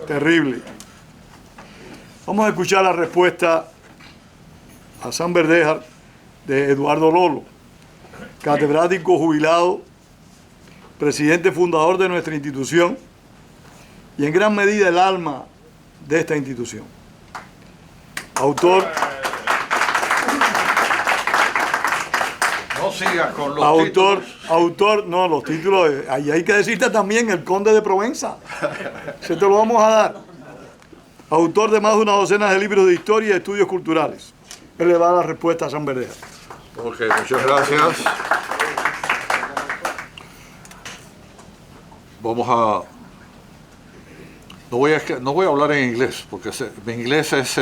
terrible. Vamos a escuchar la respuesta a San Verdeja de Eduardo Lolo, catedrático jubilado, presidente fundador de nuestra institución y en gran medida el alma de esta institución. Autor... No sigas con los títulos. No, los títulos, ahí hay que decirte también el conde de Provenza. Se te lo vamos a dar. Autor de más de una docena de libros de historia y estudios culturales. Él le da la respuesta a San Verdeja. Ok, muchas gracias. Vamos a... No voy a hablar en inglés, porque mi inglés es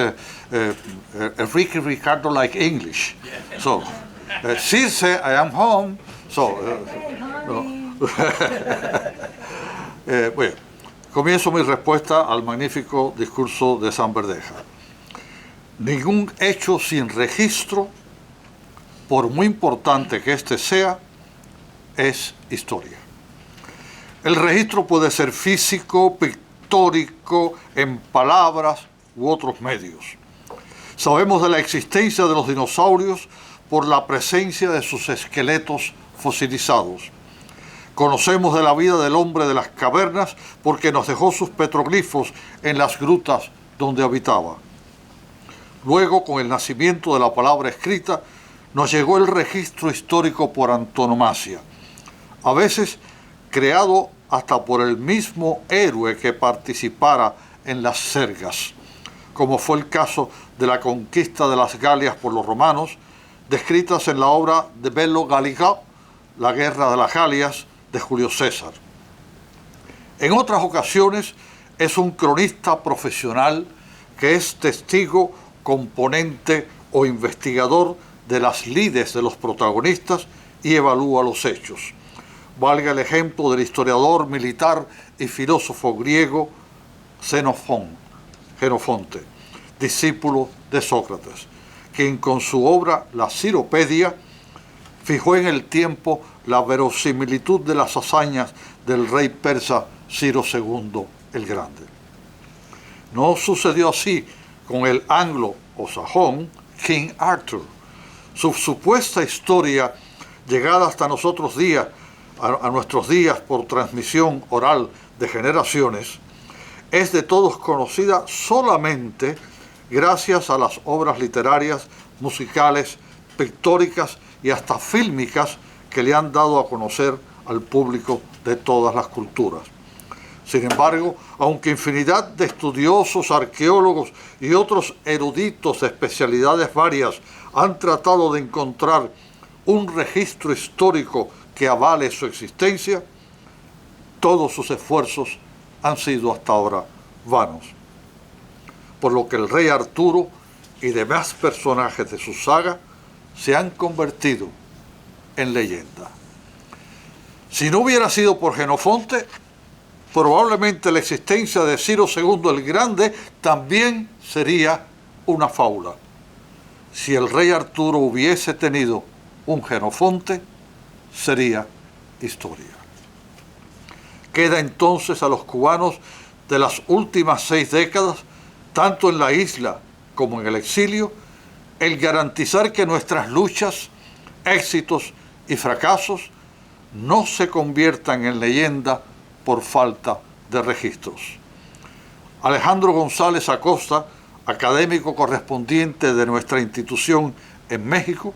Enrique Ricardo like English. So, Circe, I am home. So, no. Bueno, comienzo mi respuesta al magnífico discurso de San Verdeja. Ningún hecho sin registro, por muy importante que éste sea, es historia. El registro puede ser físico, pictórico, en palabras u otros medios. Sabemos de la existencia de los dinosaurios por la presencia de sus esqueletos fosilizados. Conocemos de la vida del hombre de las cavernas porque nos dejó sus petroglifos en las grutas donde habitaba. Luego, con el nacimiento de la palabra escrita, nos llegó el registro histórico por antonomasia, a veces creado hasta por el mismo héroe que participara en las sergas, como fue el caso de la conquista de las Galias por los romanos, descritas en la obra de Bello Gallica, La guerra de las Galias, de Julio César. En otras ocasiones es un cronista profesional que es testigo, componente o investigador de las lides de los protagonistas y evalúa los hechos. Valga el ejemplo del historiador militar y filósofo griego Xenofonte, discípulo de Sócrates, quien con su obra La Ciropedia fijó en el tiempo la verosimilitud de las hazañas del rey persa Ciro II el Grande. No sucedió así con el anglo o sajón King Arthur. Su supuesta historia, llegada hasta nuestros días por transmisión oral de generaciones, es de todos conocida solamente gracias a las obras literarias, musicales, pictóricas y hasta fílmicas que le han dado a conocer al público de todas las culturas. Sin embargo, aunque infinidad de estudiosos, arqueólogos y otros eruditos de especialidades varias han tratado de encontrar un registro histórico que avale su existencia, todos sus esfuerzos han sido hasta ahora vanos. Por lo que el rey Arturo y demás personajes de su saga se han convertido en leyenda. Si no hubiera sido por Jenofonte, probablemente la existencia de Ciro II el Grande también sería una fábula. Si el rey Arturo hubiese tenido un Jenofonte, sería historia. Queda entonces a los cubanos de las últimas 6 décadas, tanto en la isla como en el exilio, el garantizar que nuestras luchas, éxitos y fracasos no se conviertan en leyenda por falta de registros. Alejandro González Acosta, académico correspondiente de nuestra institución en México,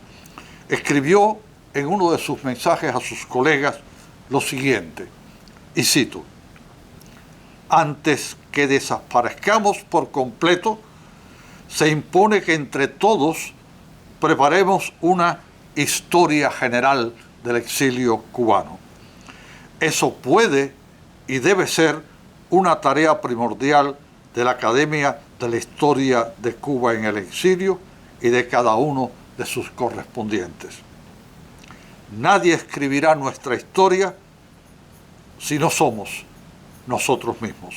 escribió en uno de sus mensajes a sus colegas lo siguiente, y cito: antes que desaparezcamos por completo, se impone que entre todos preparemos una historia general del exilio cubano. Eso puede y debe ser una tarea primordial de la Academia de la Historia de Cuba en el Exilio y de cada uno de sus correspondientes. Nadie escribirá nuestra historia si no somos nosotros mismos.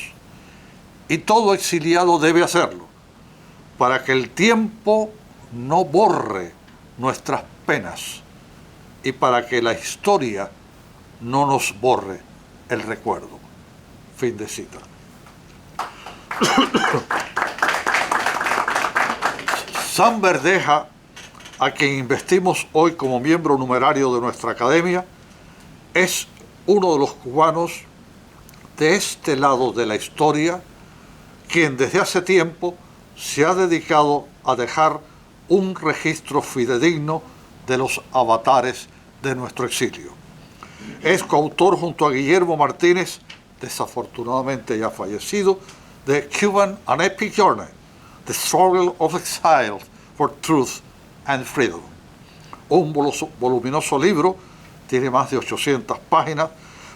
Y todo exiliado debe hacerlo, para que el tiempo no borre nuestras penas y para que la historia no nos borre el recuerdo. Fin de cita. Sam Verdeja, a quien investimos hoy como miembro numerario de nuestra academia, es uno de los cubanos de este lado de la historia, quien desde hace tiempo se ha dedicado a dejar un registro fidedigno de los avatares de nuestro exilio. Es coautor junto a Guillermo Martínez, desafortunadamente ya fallecido, de Cuban An Epic Journey, The Struggle of Exile for Truth and Freedom. Un voluminoso libro, tiene más de 800 páginas,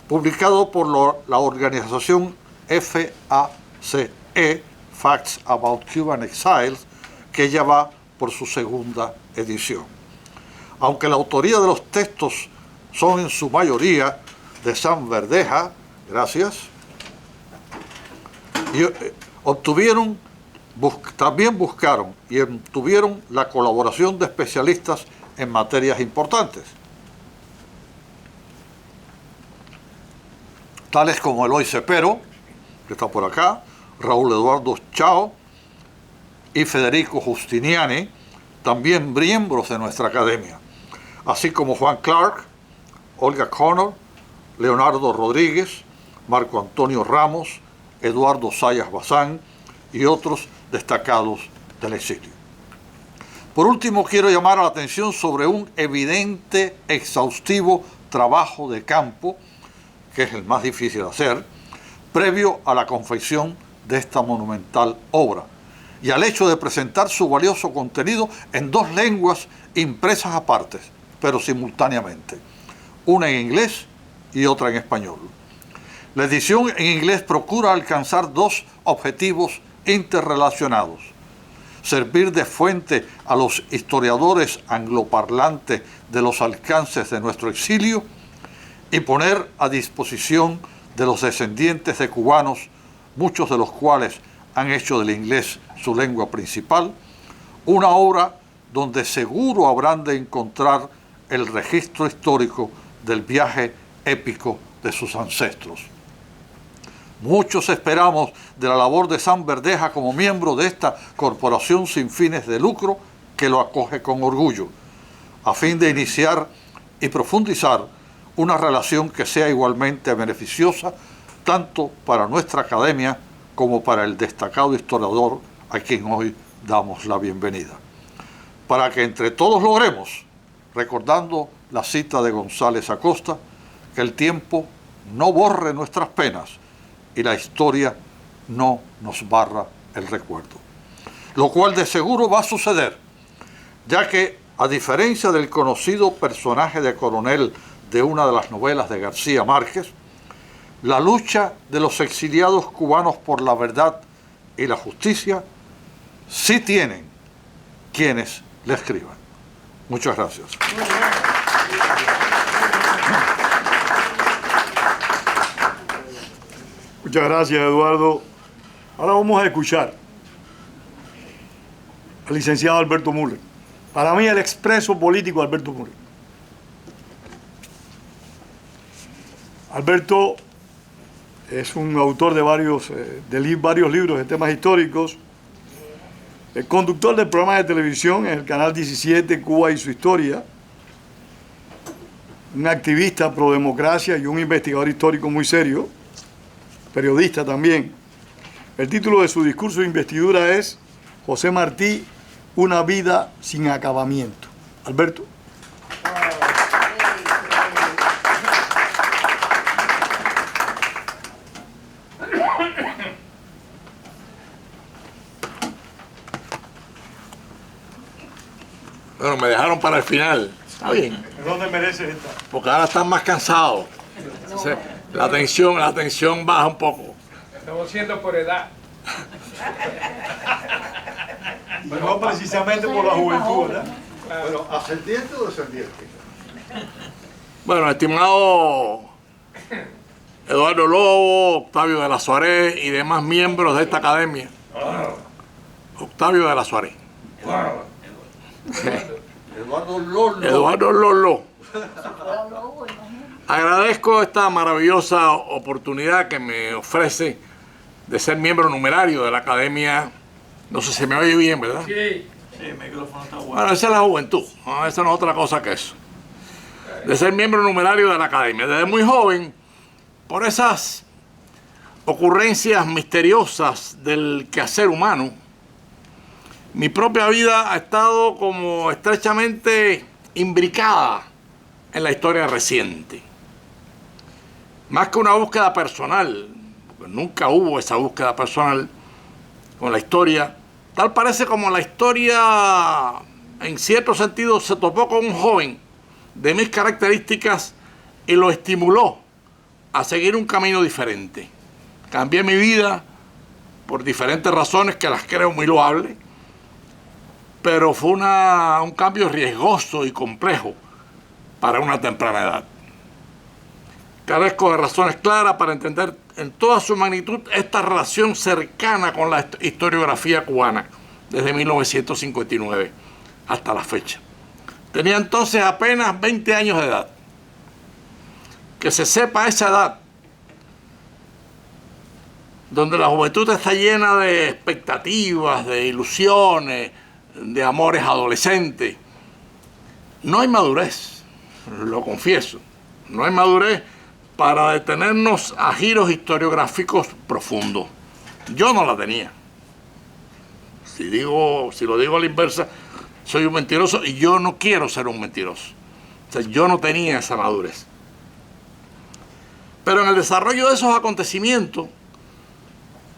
publicado por la organización FACE, Facts About Cuban Exiles, que ya va por su segunda edición. Aunque la autoría de los textos son en su mayoría de Sam Verdeja, gracias, y también buscaron y obtuvieron la colaboración de especialistas en materias importantes, tales como Eloy Cepero, que está por acá, Raúl Eduardo Chao y Federico Justiniani, también miembros de nuestra academia, así como Juan Clark, Olga Connor, Leonardo Rodríguez, Marco Antonio Ramos, Eduardo Sayas Bazán y otros destacados del exilio. Por último, quiero llamar la atención sobre un evidente, exhaustivo trabajo de campo, que es el más difícil de hacer, previo a la confección de esta monumental obra, y al hecho de presentar su valioso contenido en 2 lenguas impresas aparte, pero simultáneamente, una en inglés y otra en español. La edición en inglés procura alcanzar 2 objetivos interrelacionados: servir de fuente a los historiadores angloparlantes de los alcances de nuestro exilio y poner a disposición de los descendientes de cubanos, muchos de los cuales han hecho del inglés su lengua principal, una obra donde seguro habrán de encontrar el registro histórico del viaje épico de sus ancestros. Muchos esperamos de la labor de Sam Verdeja como miembro de esta corporación sin fines de lucro que lo acoge con orgullo, a fin de iniciar y profundizar una relación que sea igualmente beneficiosa tanto para nuestra academia como para el destacado historiador a quien hoy damos la bienvenida. Para que entre todos logremos, recordando la cita de González Acosta, que el tiempo no borre nuestras penas y la historia no nos barra el recuerdo. Lo cual de seguro va a suceder, ya que, a diferencia del conocido personaje de coronel de una de las novelas de García Márquez, la lucha de los exiliados cubanos por la verdad y la justicia sí tienen quienes la escriban. Muchas gracias. Muchas gracias, Eduardo. Ahora vamos a escuchar al licenciado Alberto Müller. Para mí, el expreso político Alberto Müller. Alberto es un autor de varios libros de temas históricos, el conductor del programa de televisión en el canal 17, Cuba y su historia, un activista pro democracia y un investigador histórico muy serio, periodista también. El título de su discurso de investidura es José Martí, una vida sin acabamiento. Alberto. Bueno, me dejaron para el final. Está bien. ¿Dónde mereces estar? Porque ahora están más cansados. Entonces, la tensión baja un poco. Estamos siendo por edad. Pero no precisamente por la juventud, ¿verdad? Bueno, ¿ascendiente o descendiente? Bueno, estimado Eduardo Lobo, Octavio de la Suárez y demás miembros de esta academia. Octavio de la Suárez. Eduardo Lolo. Eduardo Lolo. Agradezco esta maravillosa oportunidad que me ofrece de ser miembro numerario de la academia. No sé si me oye bien, ¿verdad? Sí. Sí, el micrófono está bueno. Bueno, esa es la juventud, ¿no? Eso no es otra cosa que eso. De ser miembro numerario de la academia. Desde muy joven, por esas ocurrencias misteriosas del quehacer humano, mi propia vida ha estado como estrechamente imbricada en la historia reciente. Más que una búsqueda personal, porque nunca hubo esa búsqueda personal con la historia, tal parece como la historia, en cierto sentido, se topó con un joven de mis características y lo estimuló a seguir un camino diferente. Cambié mi vida por diferentes razones que las creo muy loables, pero fue un cambio riesgoso y complejo para una temprana edad. Carezco de razones claras para entender en toda su magnitud esta relación cercana con la historiografía cubana desde 1959 hasta la fecha. Tenía entonces apenas 20 años de edad. Que se sepa esa edad, donde la juventud está llena de expectativas, de ilusiones, de amores adolescentes. No hay madurez, lo confieso. No hay madurez para detenernos a giros historiográficos profundos. Yo no la tenía. Si lo digo a la inversa, soy un mentiroso y yo no quiero ser un mentiroso. O sea, yo no tenía esa madurez. Pero en el desarrollo de esos acontecimientos,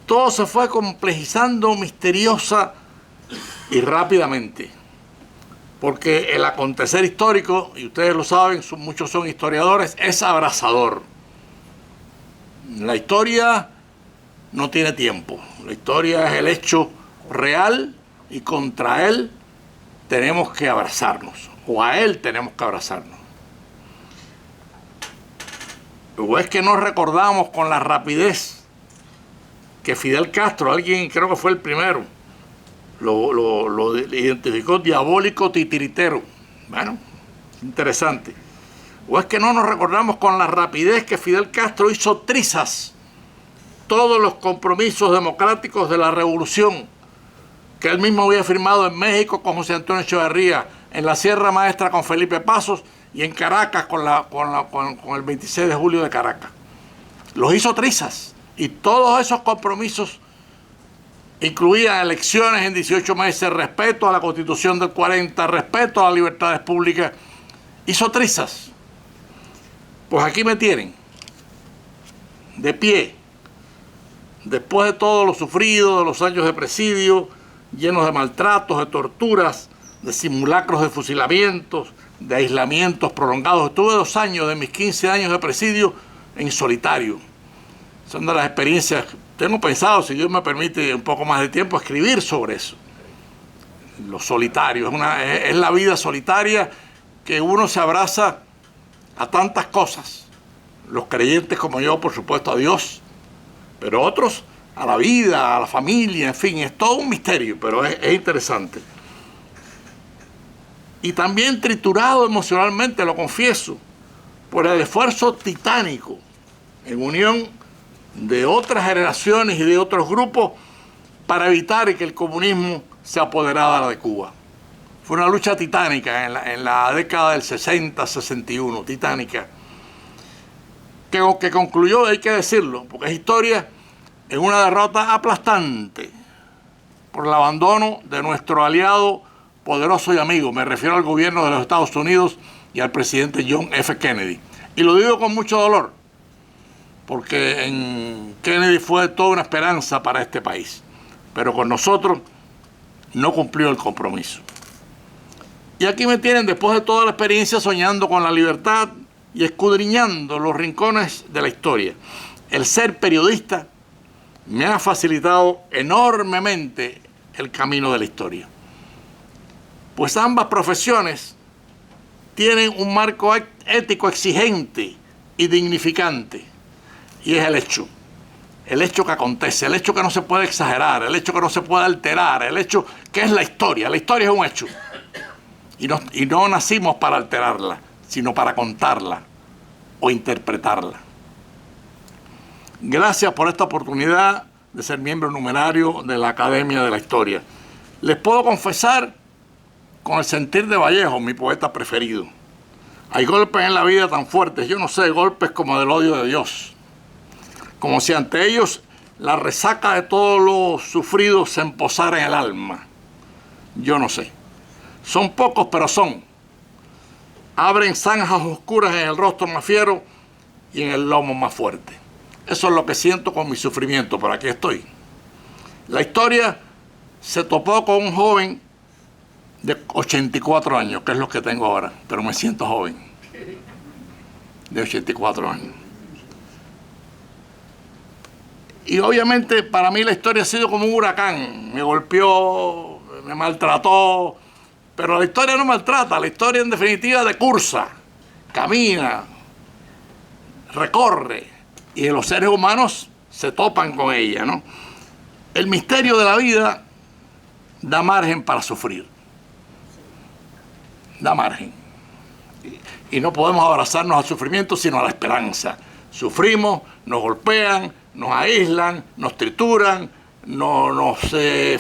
todo se fue complejizando misteriosa y rápidamente. Porque el acontecer histórico, y ustedes lo saben, muchos son historiadores, es abrasador. La historia no tiene tiempo. La historia es el hecho real y contra él tenemos que abrazarnos. O a él tenemos que abrazarnos. O es que no recordamos con la rapidez que Fidel Castro, alguien creo que fue el primero, lo identificó diabólico titiritero. Bueno, interesante. O es que no nos recordamos con la rapidez que Fidel Castro hizo trizas todos los compromisos democráticos de la revolución que él mismo había firmado en México con José Antonio Echeverría, en la Sierra Maestra con Felipe Pasos y en Caracas con el 26 de julio de Caracas. Los hizo trizas y todos esos compromisos incluían elecciones en 18 meses, respeto a la Constitución del 40, respeto a las libertades públicas. Hizo trizas. Pues aquí me tienen, de pie, después de todo lo sufrido, de los años de presidio, llenos de maltratos, de torturas, de simulacros de fusilamientos, de aislamientos prolongados. Estuve 2 años de mis 15 años de presidio en solitario. Son de las experiencias. Tengo pensado, si Dios me permite un poco más de tiempo, escribir sobre eso. lo solitario, es la vida solitaria que uno se abraza a tantas cosas. Los creyentes como yo, por supuesto, a Dios, pero otros a la vida, a la familia, en fin, es todo un misterio, pero es interesante. Y también triturado emocionalmente, lo confieso, por el esfuerzo titánico en unión de otras generaciones y de otros grupos para evitar que el comunismo se apoderara de Cuba. Fue una lucha titánica en la década del 60, 61, titánica, que concluyó, hay que decirlo, porque es historia, en una derrota aplastante por el abandono de nuestro aliado poderoso y amigo. Me refiero al gobierno de los Estados Unidos y al presidente John F. Kennedy. Y lo digo con mucho dolor, porque en Kennedy fue toda una esperanza para este país, pero con nosotros no cumplió el compromiso. Y aquí me tienen, después de toda la experiencia, soñando con la libertad y escudriñando los rincones de la historia. El ser periodista me ha facilitado enormemente el camino de la historia, pues ambas profesiones tienen un marco ético exigente y dignificante, y es el hecho que acontece, el hecho que no se puede exagerar, el hecho que no se puede alterar, el hecho que es la historia es un hecho, y no nacimos para alterarla, sino para contarla o interpretarla. Gracias por esta oportunidad de ser miembro numerario de la Academia de la Historia. Les puedo confesar, con el sentir de Vallejo, mi poeta preferido, hay golpes en la vida tan fuertes, yo no sé, golpes como del odio de Dios, como si ante ellos la resaca de todo lo sufrido se emposara en el alma. Yo no sé. Son pocos, pero son. Abren zanjas oscuras en el rostro más fiero y en el lomo más fuerte. Eso es lo que siento con mi sufrimiento, pero aquí estoy. La historia se topó con un joven de 84 años, que es lo que tengo ahora, pero me siento joven, de 84 años. Y obviamente para mí la historia ha sido como un huracán, me golpeó, me maltrató, pero la historia no maltrata, la historia en definitiva decursa, camina, recorre, y los seres humanos se topan con ella, ¿no? El misterio de la vida da margen para sufrir. Da margen. Y no podemos abrazarnos al sufrimiento, sino a la esperanza. Sufrimos, nos golpean, nos aíslan, nos trituran, nos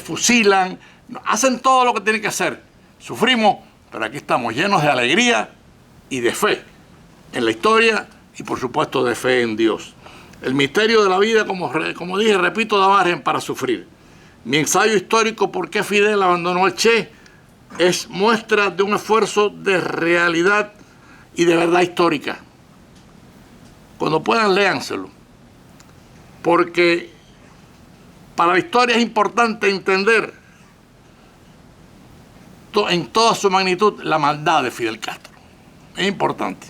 fusilan, hacen todo lo que tienen que hacer. Sufrimos, pero aquí estamos llenos de alegría y de fe en la historia y por supuesto de fe en Dios. El misterio de la vida, como dije, repito, da margen para sufrir. Mi ensayo histórico ¿Por qué Fidel abandonó al Che? Es muestra de un esfuerzo de realidad y de verdad histórica. Cuando puedan, léanselo. Porque para la historia es importante entender en toda su magnitud la maldad de Fidel Castro. Es importante.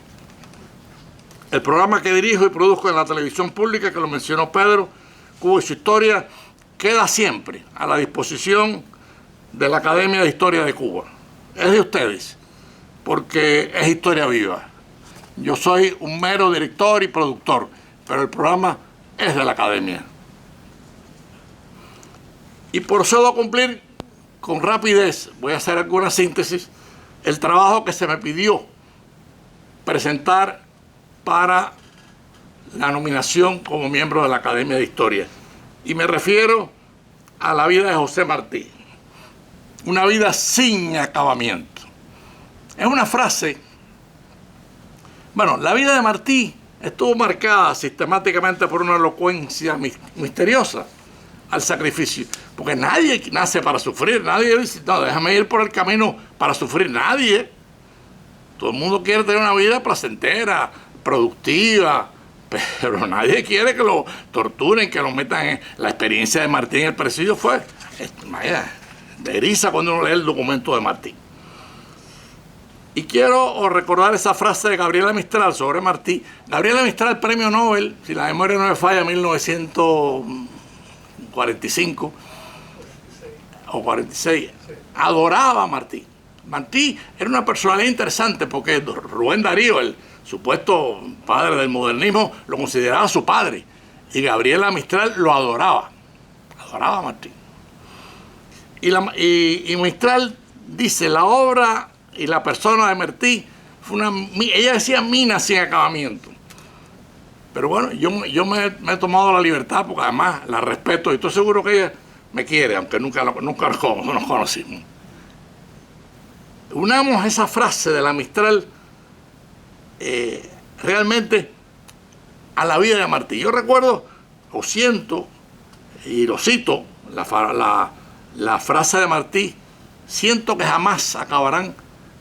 El programa que dirijo y produzco en la televisión pública, que lo mencionó Pedro, Cuba y su historia, queda siempre a la disposición de la Academia de Historia de Cuba. Es de ustedes, porque es historia viva. Yo soy un mero director y productor, pero el programa es de la Academia. Y procedo a cumplir con rapidez, voy a hacer alguna síntesis, el trabajo que se me pidió presentar para la nominación como miembro de la Academia de Historia. Y me refiero a la vida de José Martí. Una vida sin acabamiento. Es una frase. Bueno, la vida de Martí estuvo marcada sistemáticamente por una elocuencia misteriosa al sacrificio. Porque nadie nace para sufrir. Nadie dice, no, déjame ir por el camino para sufrir. Nadie. Todo el mundo quiere tener una vida placentera, productiva, pero nadie quiere que lo torturen, que lo metan en... La experiencia de Martí en el presidio fue, de eriza cuando uno lee el documento de Martí. Y quiero recordar esa frase de Gabriela Mistral sobre Martí. Gabriela Mistral, premio Nobel, si la memoria no me falla, 1945 o 46, adoraba a Martí. Martí era una personalidad interesante porque Rubén Darío, el supuesto padre del modernismo, lo consideraba su padre. Y Gabriela Mistral lo adoraba. Adoraba a Martí. Y Mistral dice, la obra y la persona de Martí fue ella decía mina sin acabamiento. Pero bueno, yo me he tomado la libertad porque además la respeto y estoy seguro que ella me quiere, aunque nunca nos conocimos. Unamos esa frase de la Mistral realmente a la vida de Martí. Yo recuerdo, o siento, y lo cito, la frase de Martí, siento que jamás acabarán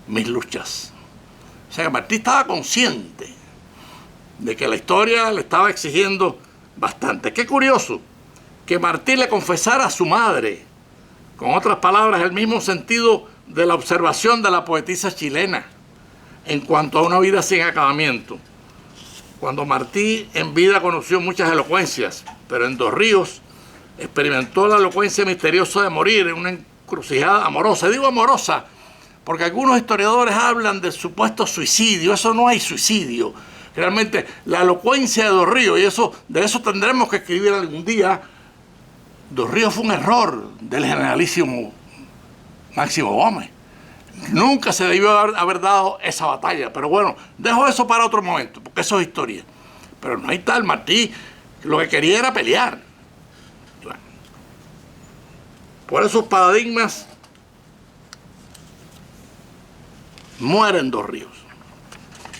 mis luchas. O sea que Martí estaba consciente de que la historia le estaba exigiendo bastante. Qué curioso que Martí le confesara a su madre, con otras palabras, el mismo sentido de la observación de la poetisa chilena en cuanto a una vida sin acabamiento. Cuando Martí en vida conoció muchas elocuencias, pero en Dos Ríos experimentó la elocuencia misteriosa de morir en una encrucijada amorosa. Digo amorosa porque algunos historiadores hablan del supuesto suicidio. Eso no hay suicidio. Realmente la elocuencia de Dos Ríos, y de eso tendremos que escribir algún día. Dos Ríos fue un error del generalísimo Máximo Gómez. Nunca se debió haber dado esa batalla. Pero bueno, dejo eso para otro momento, porque eso es historia. Pero no hay tal. Martí lo que quería era pelear. Bueno, por esos paradigmas mueren Dos Ríos.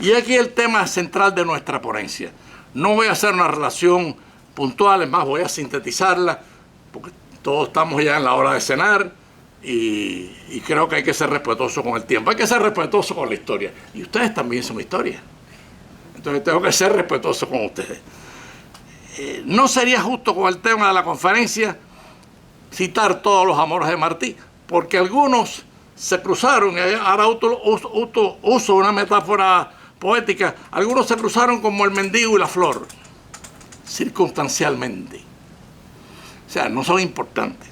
Y aquí el tema central de nuestra ponencia. No voy a hacer una relación puntual, es más, voy a sintetizarla, porque todos estamos ya en la hora de cenar y creo que hay que ser respetuoso con el tiempo, hay que ser respetuoso con la historia. Y ustedes también son historia. Entonces tengo que ser respetuoso con ustedes. No sería justo con el tema de la conferencia citar todos los amores de Martí, porque algunos se cruzaron, y ahora uso una metáfora poética, algunos se cruzaron como el mendigo y la flor, circunstancialmente. O sea, no son importantes.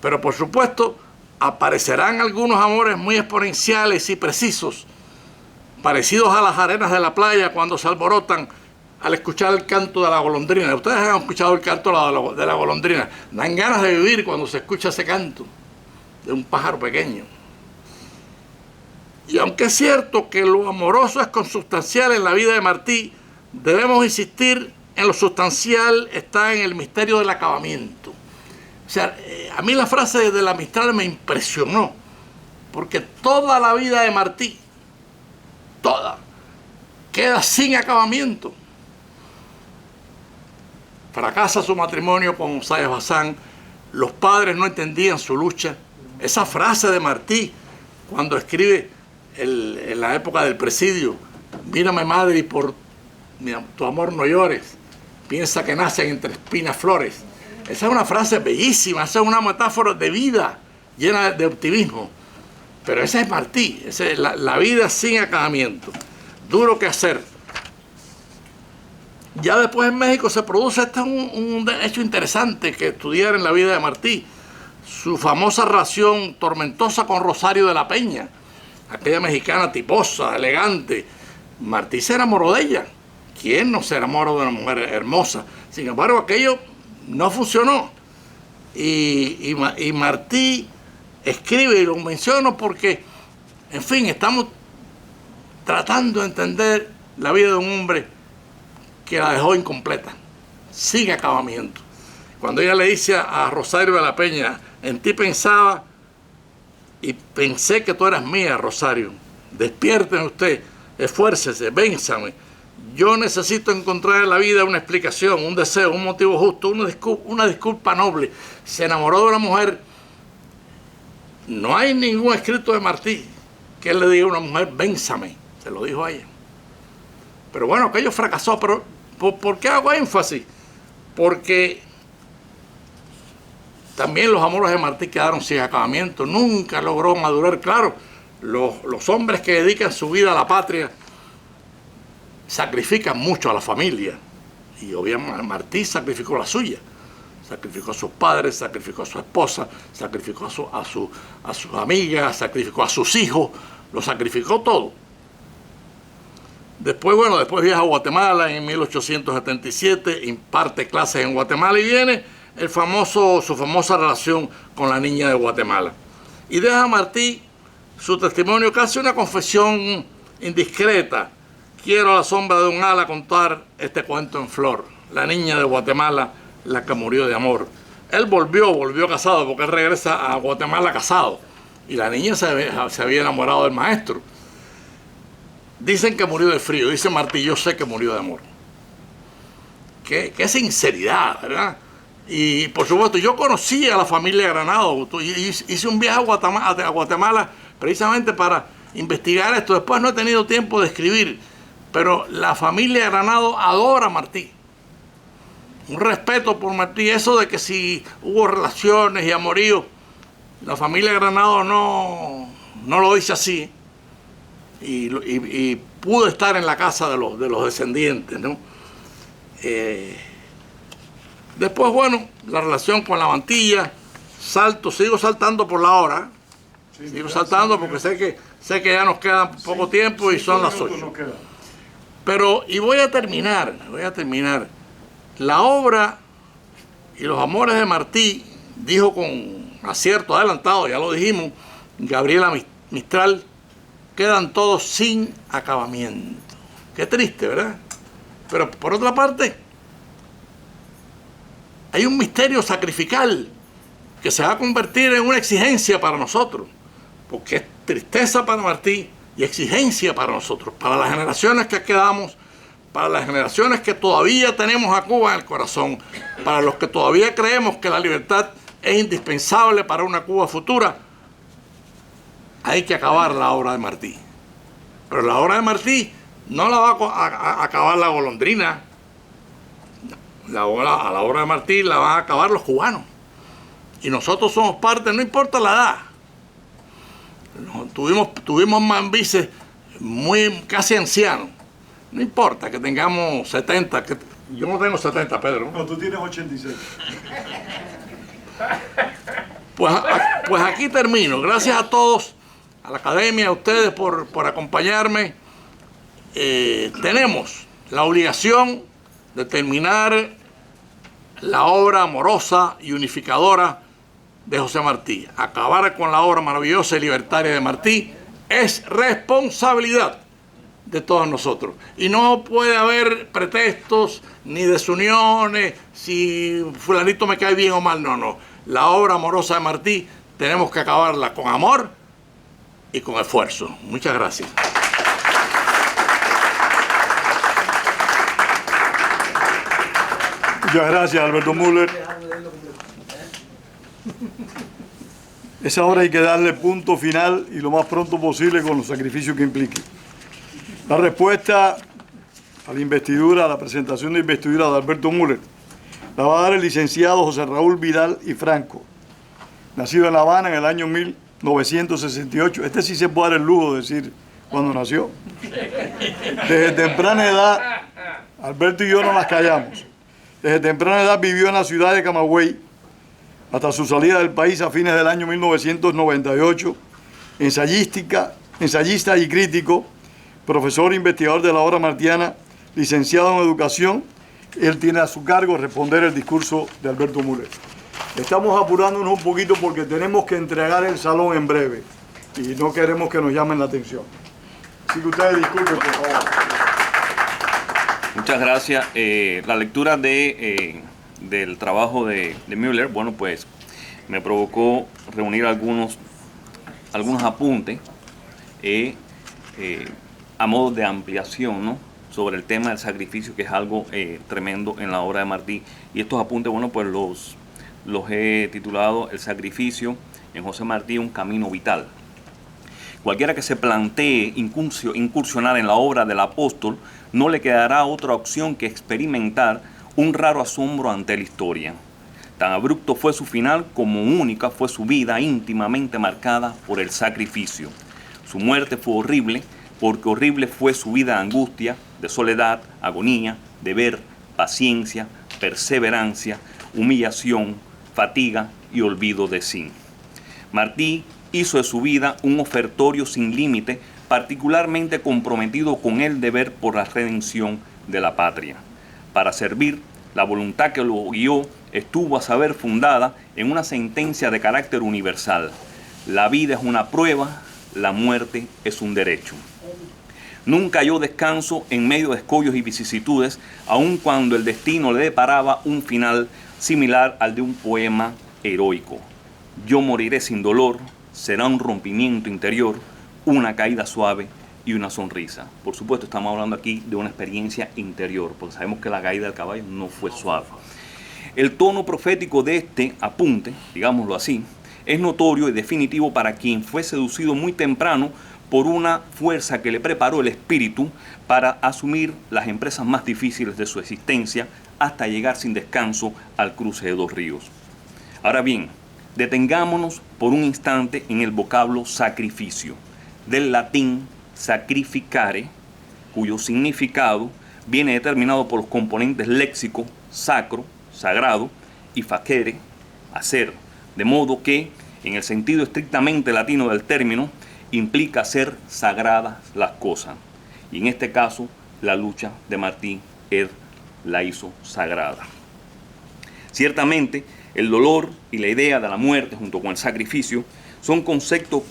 Pero por supuesto, aparecerán algunos amores muy exponenciales y precisos, parecidos a las arenas de la playa cuando se alborotan al escuchar el canto de la golondrina. Ustedes han escuchado el canto de la golondrina. Dan ganas de vivir cuando se escucha ese canto de un pájaro pequeño. Y aunque es cierto que lo amoroso es consubstancial en la vida de Martí, debemos insistir en lo sustancial está en el misterio del acabamiento. O sea, a mí la frase de la Mistral me impresionó, porque toda la vida de Martí, toda, queda sin acabamiento. Fracasa su matrimonio con Sáez Bazán, los padres no entendían su lucha. Esa frase de Martí, cuando escribe en la época del presidio, mírame madre y por tu amor no llores, piensa que nacen entre espinas flores. Esa es una frase bellísima, esa es una metáfora de vida llena de optimismo. Pero esa es Martí, esa es la vida sin acabamiento. Duro que hacer. Ya después en México se produce un hecho interesante que estudiar en la vida de Martí. Su famosa relación tormentosa con Rosario de la Peña, aquella mexicana tiposa, elegante. Martí se enamoró de ella. ¿Quién no se enamora de una mujer hermosa? Sin embargo, aquello no funcionó. Y Martí escribe, y lo menciono porque, en fin, estamos tratando de entender la vida de un hombre que la dejó incompleta, sin acabamiento. Cuando ella le dice a Rosario de la Peña, en ti pensaba y pensé que tú eras mía, Rosario. Despiérteme usted, esfuércese, vénsame. Yo necesito encontrar en la vida una explicación, un deseo, un motivo justo, una disculpa noble. Se enamoró de una mujer. No hay ningún escrito de Martí que él le diga a una mujer, vénsame. Se lo dijo a ella. Pero bueno, aquello fracasó. Pero ¿por qué hago énfasis? Porque también los amores de Martí quedaron sin acabamiento. Nunca logró madurar. Claro, los hombres que dedican su vida a la patria sacrifican mucho a la familia. Y obviamente Martí sacrificó la suya. sacrificó a sus padres, sacrificó a su esposa, sacrificó a sus amigas, sacrificó a sus hijos, lo sacrificó todo. Después viaja a Guatemala en 1877, imparte clases en Guatemala y viene su famosa relación con la niña de Guatemala. Y deja a Martí su testimonio, casi una confesión indiscreta. Quiero a la sombra de un ala contar este cuento en flor. La niña de Guatemala, la que murió de amor. Él volvió casado, porque él regresa a Guatemala casado. Y la niña se había enamorado del maestro. Dicen que murió de frío, dice Martí, yo sé que murió de amor. Qué sinceridad, ¿verdad? Y por supuesto, yo conocí a la familia Granado, hice un viaje a Guatemala precisamente para investigar esto. Después no he tenido tiempo de escribir, pero la familia Granado adora a Martí. Un respeto por Martí, eso de que si hubo relaciones y amoríos, la familia Granado no lo dice así. Y pudo estar en la casa de los descendientes, ¿no? Después, la relación con la mantilla, sigo saltando por la hora, sigo saltando porque sé que ya nos queda poco tiempo y son las 8. Pero, voy a terminar, la obra y los amores de Martí, dijo con acierto adelantado, ya lo dijimos, Gabriela Mistral, quedan todos sin acabamiento. Qué triste, ¿verdad? Pero por otra parte, hay un misterio sacrificial que se va a convertir en una exigencia para nosotros, porque es tristeza para Martí y exigencia para nosotros, para las generaciones que quedamos, para las generaciones que todavía tenemos a Cuba en el corazón, para los que todavía creemos que la libertad es indispensable para una Cuba futura. Hay que acabar la obra de Martí. Pero la obra de Martí no la va a acabar la golondrina. A la obra de Martí la van a acabar los cubanos. Y nosotros somos parte, no importa la edad. Tuvimos mambises casi ancianos. No importa que tengamos 70. Yo no tengo 70, Pedro. No, tú tienes 86. Pues aquí termino. Gracias a todos, a la academia, a ustedes por acompañarme. Tenemos la obligación de terminar la obra amorosa y unificadora de José Martí. Acabar con la obra maravillosa y libertaria de Martí es responsabilidad de todos nosotros. Y no puede haber pretextos ni desuniones, si fulanito me cae bien o mal. No. La obra amorosa de Martí tenemos que acabarla con amor y con esfuerzo. Muchas gracias. Muchas gracias, Alberto Müller. Esa obra hay que darle punto final y lo más pronto posible con los sacrificios que implique. La respuesta a la investidura, a la presentación de investidura de Alberto Müller, la va a dar el licenciado José Raúl Vidal y Franco, nacido en La Habana en el año 1968. Este sí se puede dar el lujo de decir cuándo nació. Desde temprana edad, Alberto y yo no las callamos. Desde temprana edad vivió en la ciudad de Camagüey hasta su salida del país a fines del año 1998, ensayista y crítico, profesor e investigador de la obra martiana, licenciado en educación. Él tiene a su cargo responder el discurso de Alberto Müller. Estamos apurándonos un poquito porque tenemos que entregar el salón en breve y no queremos que nos llamen la atención. Así que ustedes disculpen, por favor. Muchas gracias. La lectura del trabajo de Müller, bueno, pues me provocó reunir algunos apuntes a modo de ampliación, ¿no?, sobre el tema del sacrificio, que es algo tremendo en la obra de Martí. Y estos apuntes, bueno, pues los he titulado El sacrificio en José Martí, un camino vital. Cualquiera que se plantee incursionar en la obra del apóstol, no le quedará otra opción que experimentar un raro asombro ante la historia. Tan abrupto fue su final como única fue su vida íntimamente marcada por el sacrificio. Su muerte fue horrible, porque horrible fue su vida de angustia, de soledad, agonía, deber, paciencia, perseverancia, humillación, fatiga y olvido de sí. Martí hizo de su vida un ofertorio sin límite, particularmente comprometido con el deber por la redención de la patria. Para servir, la voluntad que lo guió estuvo a saber fundada en una sentencia de carácter universal: la vida es una prueba, la muerte es un derecho. Nunca halló descanso en medio de escollos y vicisitudes, aun cuando el destino le deparaba un final similar al de un poema heroico. Yo moriré sin dolor, será un rompimiento interior, una caída suave y una sonrisa. Por supuesto, estamos hablando aquí de una experiencia interior, porque sabemos que la caída del caballo no fue suave. El tono profético de este apunte, digámoslo así, es notorio y definitivo para quien fue seducido muy temprano por una fuerza que le preparó el espíritu para asumir las empresas más difíciles de su existencia hasta llegar sin descanso al cruce de dos ríos. Ahora bien, detengámonos por un instante en el vocablo sacrificio, del latín sacrificare, cuyo significado viene determinado por los componentes léxicos sacro, sagrado, y facere, hacer, de modo que, en el sentido estrictamente latino del término, implica hacer sagradas las cosas. Y en este caso, la lucha de Martí la hizo sagrada. Ciertamente, el dolor y la idea de la muerte junto con el sacrificio son conceptos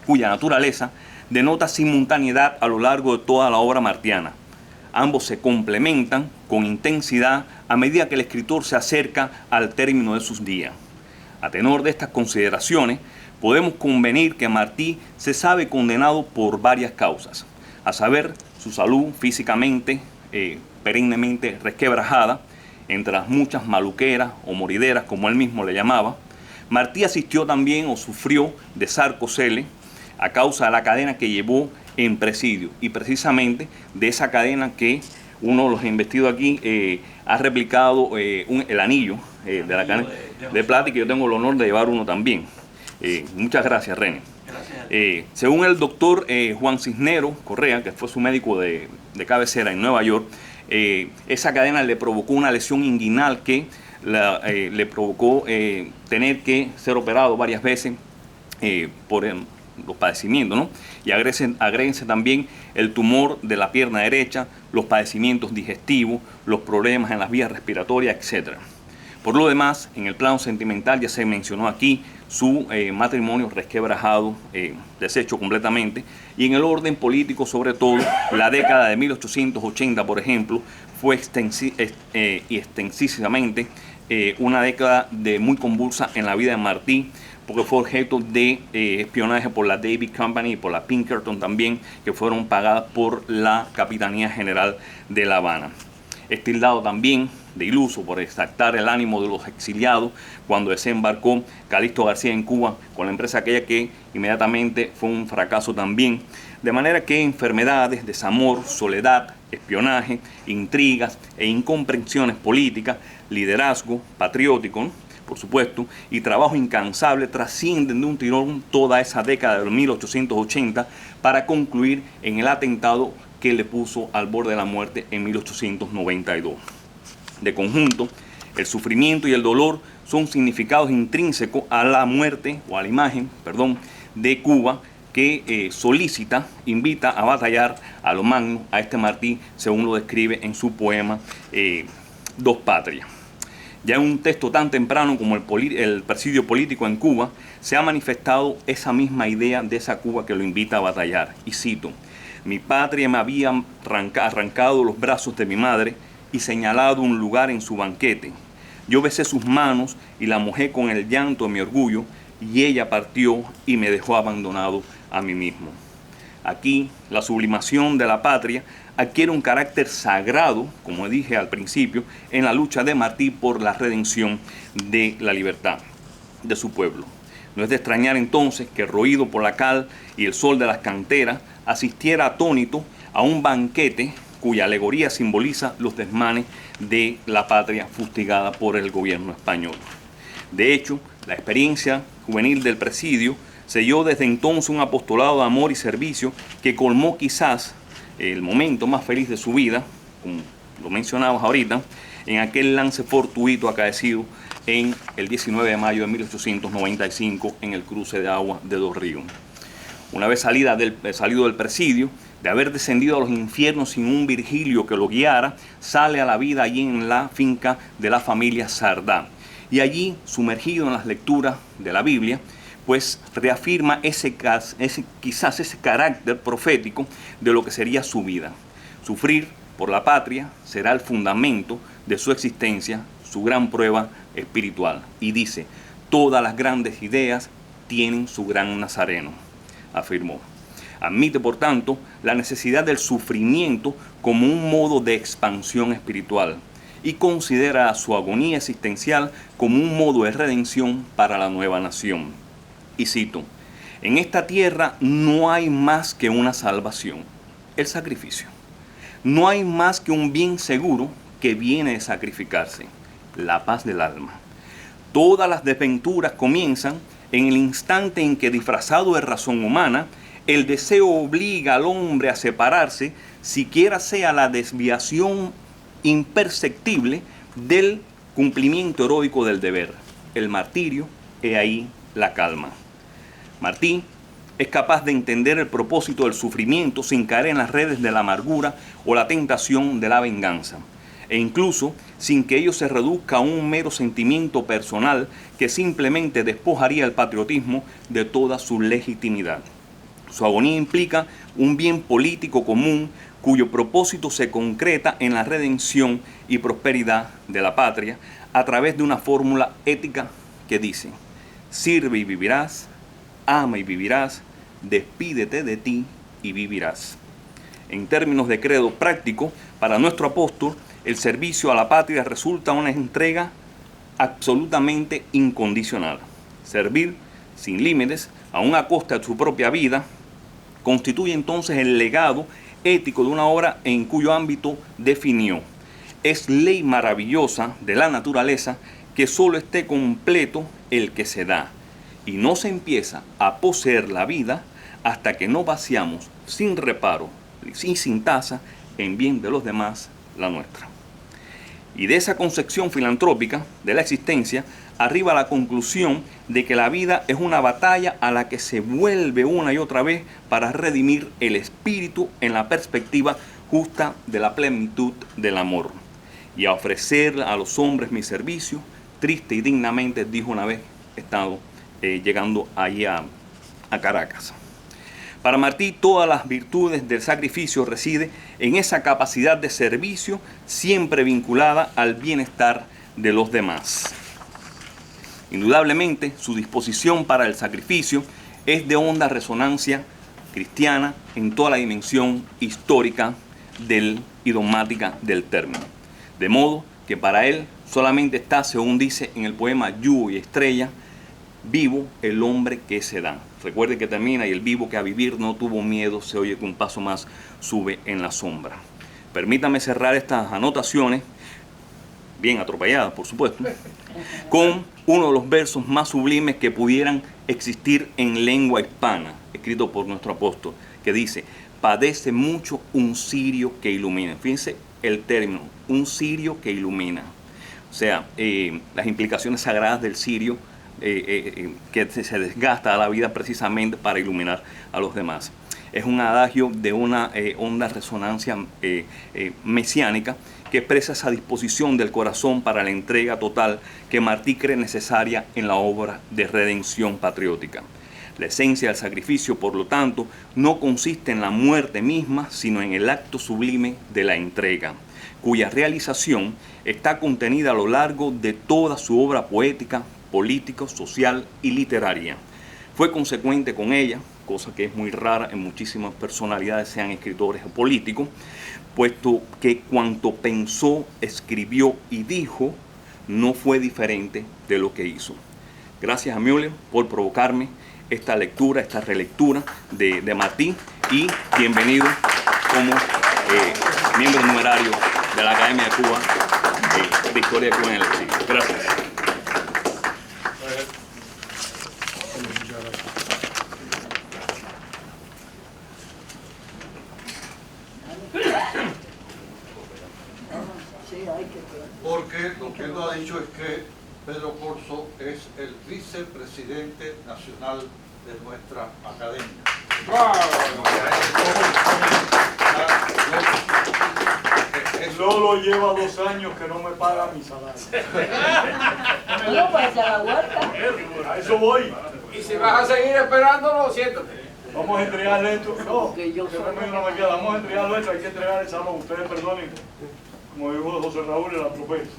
cuya naturaleza denota simultaneidad a lo largo de toda la obra martiana. Ambos se complementan con intensidad a medida que el escritor se acerca al término de sus días. A tenor de estas consideraciones, podemos convenir que Martí se sabe condenado por varias causas, a saber, su salud físicamente perennemente resquebrajada, entre las muchas maluqueras o morideras, como él mismo le llamaba. Martí asistió también o sufrió de sarcocele a causa de la cadena que llevó en presidio, y precisamente de esa cadena que uno de los investidos aquí ha replicado el anillo de la cadena de plata, y que yo tengo el honor de llevar uno también. Muchas gracias, René. Según el doctor Juan Cisneros Correa, que fue su médico de cabecera en Nueva York, esa cadena le provocó una lesión inguinal que le provocó tener que ser operado varias veces por los padecimientos, ¿no? Y agréguense también el tumor de la pierna derecha, los padecimientos digestivos, los problemas en las vías respiratorias, etc. Por lo demás, en el plano sentimental ya se mencionó aquí su matrimonio resquebrajado, deshecho completamente, y en el orden político, sobre todo, la década de 1880, por ejemplo, fue extensivamente una década muy convulsa en la vida de Martí, porque fue objeto de espionaje por la David Company y por la Pinkerton también, que fueron pagadas por la Capitanía General de La Habana. Es tildado también de iluso por exaltar el ánimo de los exiliados cuando desembarcó Calixto García en Cuba con la empresa aquella que inmediatamente fue un fracaso también. De manera que enfermedades, desamor, soledad, espionaje, intrigas e incomprensiones políticas, liderazgo patriótico, ¿no?, por supuesto, y trabajo incansable trascienden de un tirón toda esa década de 1880 para concluir en el atentado que le puso al borde de la muerte en 1892. De conjunto, el sufrimiento y el dolor son significados intrínsecos a la muerte, o a la imagen, de Cuba, que invita a batallar a lo magno, a este Martí, según lo describe en su poema Dos Patrias. Ya en un texto tan temprano como el presidio político en Cuba, se ha manifestado esa misma idea de esa Cuba que lo invita a batallar. Y cito: mi patria me había arrancado los brazos de mi madre y señalado un lugar en su banquete. Yo besé sus manos y la mojé con el llanto de mi orgullo, y ella partió y me dejó abandonado a mí mismo. Aquí, la sublimación de la patria adquiere un carácter sagrado, como dije al principio, en la lucha de Martí por la redención de la libertad de su pueblo. No es de extrañar entonces que, roído por la cal y el sol de las canteras, asistiera atónito a un banquete cuya alegoría simboliza los desmanes de la patria fustigada por el gobierno español. De hecho, la experiencia juvenil del presidio selló desde entonces un apostolado de amor y servicio que colmó quizás el momento más feliz de su vida, como lo mencionamos ahorita, en aquel lance fortuito acaecido en el 19 de mayo de 1895 en el cruce de agua de Dos Ríos. Una vez salido del presidio, de haber descendido a los infiernos sin un Virgilio que lo guiara, sale a la vida allí en la finca de la familia Sardá. Y allí, sumergido en las lecturas de la Biblia, pues reafirma quizás ese carácter profético de lo que sería su vida. Sufrir por la patria será el fundamento de su existencia, su gran prueba espiritual. Y dice, todas las grandes ideas tienen su gran nazareno, afirmó. Admite, por tanto, la necesidad del sufrimiento como un modo de expansión espiritual y considera su agonía existencial como un modo de redención para la nueva nación. Y cito, en esta tierra no hay más que una salvación, el sacrificio. No hay más que un bien seguro que viene de sacrificarse, la paz del alma. Todas las desventuras comienzan en el instante en que, disfrazado de razón humana, el deseo obliga al hombre a separarse, siquiera sea la desviación imperceptible del cumplimiento heroico del deber. El martirio, he ahí la calma. Martí es capaz de entender el propósito del sufrimiento sin caer en las redes de la amargura o la tentación de la venganza, e incluso sin que ello se reduzca a un mero sentimiento personal que simplemente despojaría el patriotismo de toda su legitimidad. Su agonía implica un bien político común cuyo propósito se concreta en la redención y prosperidad de la patria a través de una fórmula ética que dice: sirve y vivirás, ama y vivirás, despídete de ti y vivirás. En términos de credo práctico, para nuestro apóstol, el servicio a la patria resulta una entrega absolutamente incondicional. Servir sin límites, aun a costa de su propia vida, constituye entonces el legado ético de una obra en cuyo ámbito definió: es ley maravillosa de la naturaleza que solo esté completo el que se da, y no se empieza a poseer la vida hasta que no vaciamos sin reparo y sin tasa en bien de los demás la nuestra. Y de esa concepción filantrópica de la existencia arriba a la conclusión de que la vida es una batalla a la que se vuelve una y otra vez para redimir el espíritu en la perspectiva justa de la plenitud del amor, y a ofrecer a los hombres mi servicio, triste y dignamente dijo una vez estado llegando allí a Caracas. Para Martí, todas las virtudes del sacrificio residen en esa capacidad de servicio siempre vinculada al bienestar de los demás. Indudablemente, su disposición para el sacrificio es de honda resonancia cristiana en toda la dimensión histórica y dogmática del término. De modo que para él solamente está, según dice en el poema Yugo y Estrella, vivo el hombre que se da. Recuerde que termina: y el vivo que a vivir no tuvo miedo, se oye que un paso más sube en la sombra. Permítame cerrar estas anotaciones, bien atropelladas por supuesto, con uno de los versos más sublimes que pudieran existir en lengua hispana, escrito por nuestro apóstol, que dice: padece mucho un cirio que ilumina. Fíjense el término, un cirio que ilumina. O sea, las implicaciones sagradas del cirio, que se desgasta a la vida precisamente para iluminar a los demás. Es un adagio de una honda resonancia mesiánica que expresa esa disposición del corazón para la entrega total que Martí cree necesaria en la obra de redención patriótica. La esencia del sacrificio, por lo tanto, no consiste en la muerte misma, sino en el acto sublime de la entrega, cuya realización está contenida a lo largo de toda su obra poética, política, social y literaria. Fue consecuente con ella, cosa que es muy rara en muchísimas personalidades, sean escritores o políticos, puesto que cuanto pensó, escribió y dijo no fue diferente de lo que hizo. Gracias a Müller por provocarme esta lectura, esta relectura de Martí, y bienvenido como miembro numerario de la Academia de Cuba, de Historia de Cuba en el Exilio. Gracias. Porque que lo que él no ha dicho es que Pedro Corzo es el vicepresidente nacional de nuestra academia. Solo lleva 2 años que no me paga mi salario. No, pues a la vuelta. A eso voy. Y si vas a seguir esperándolo, siéntate. Vamos a entregarle esto. No, Que yo que soy- no me queda. Vamos a entregarlo esto. Hay que entregar el salón. Ustedes perdonen, como dijo José Raúl en la propuesta.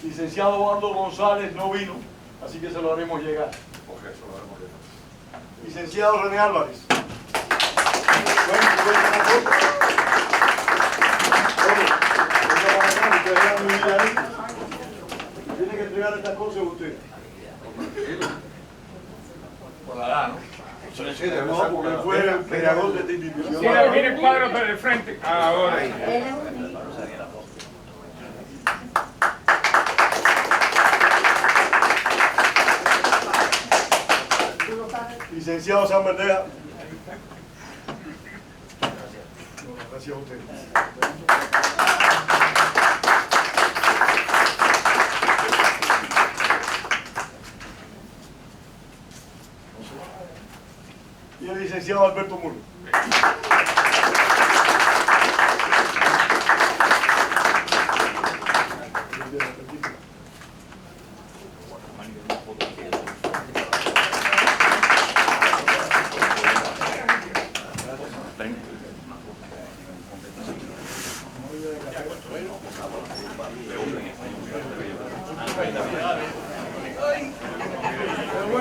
Licenciado Eduardo González no vino, así que se lo haremos llegar. Licenciado René Álvarez. Bueno, tiene que entregar estas cosas usted. Por la edad, ¿no? No, porque fue el creador de esta institución. Mira, mira el cuadro para el frente. Ahora. Él es un niño. Licenciado San Verdeja. Gracias a usted. Y el licenciado Alberto Muro.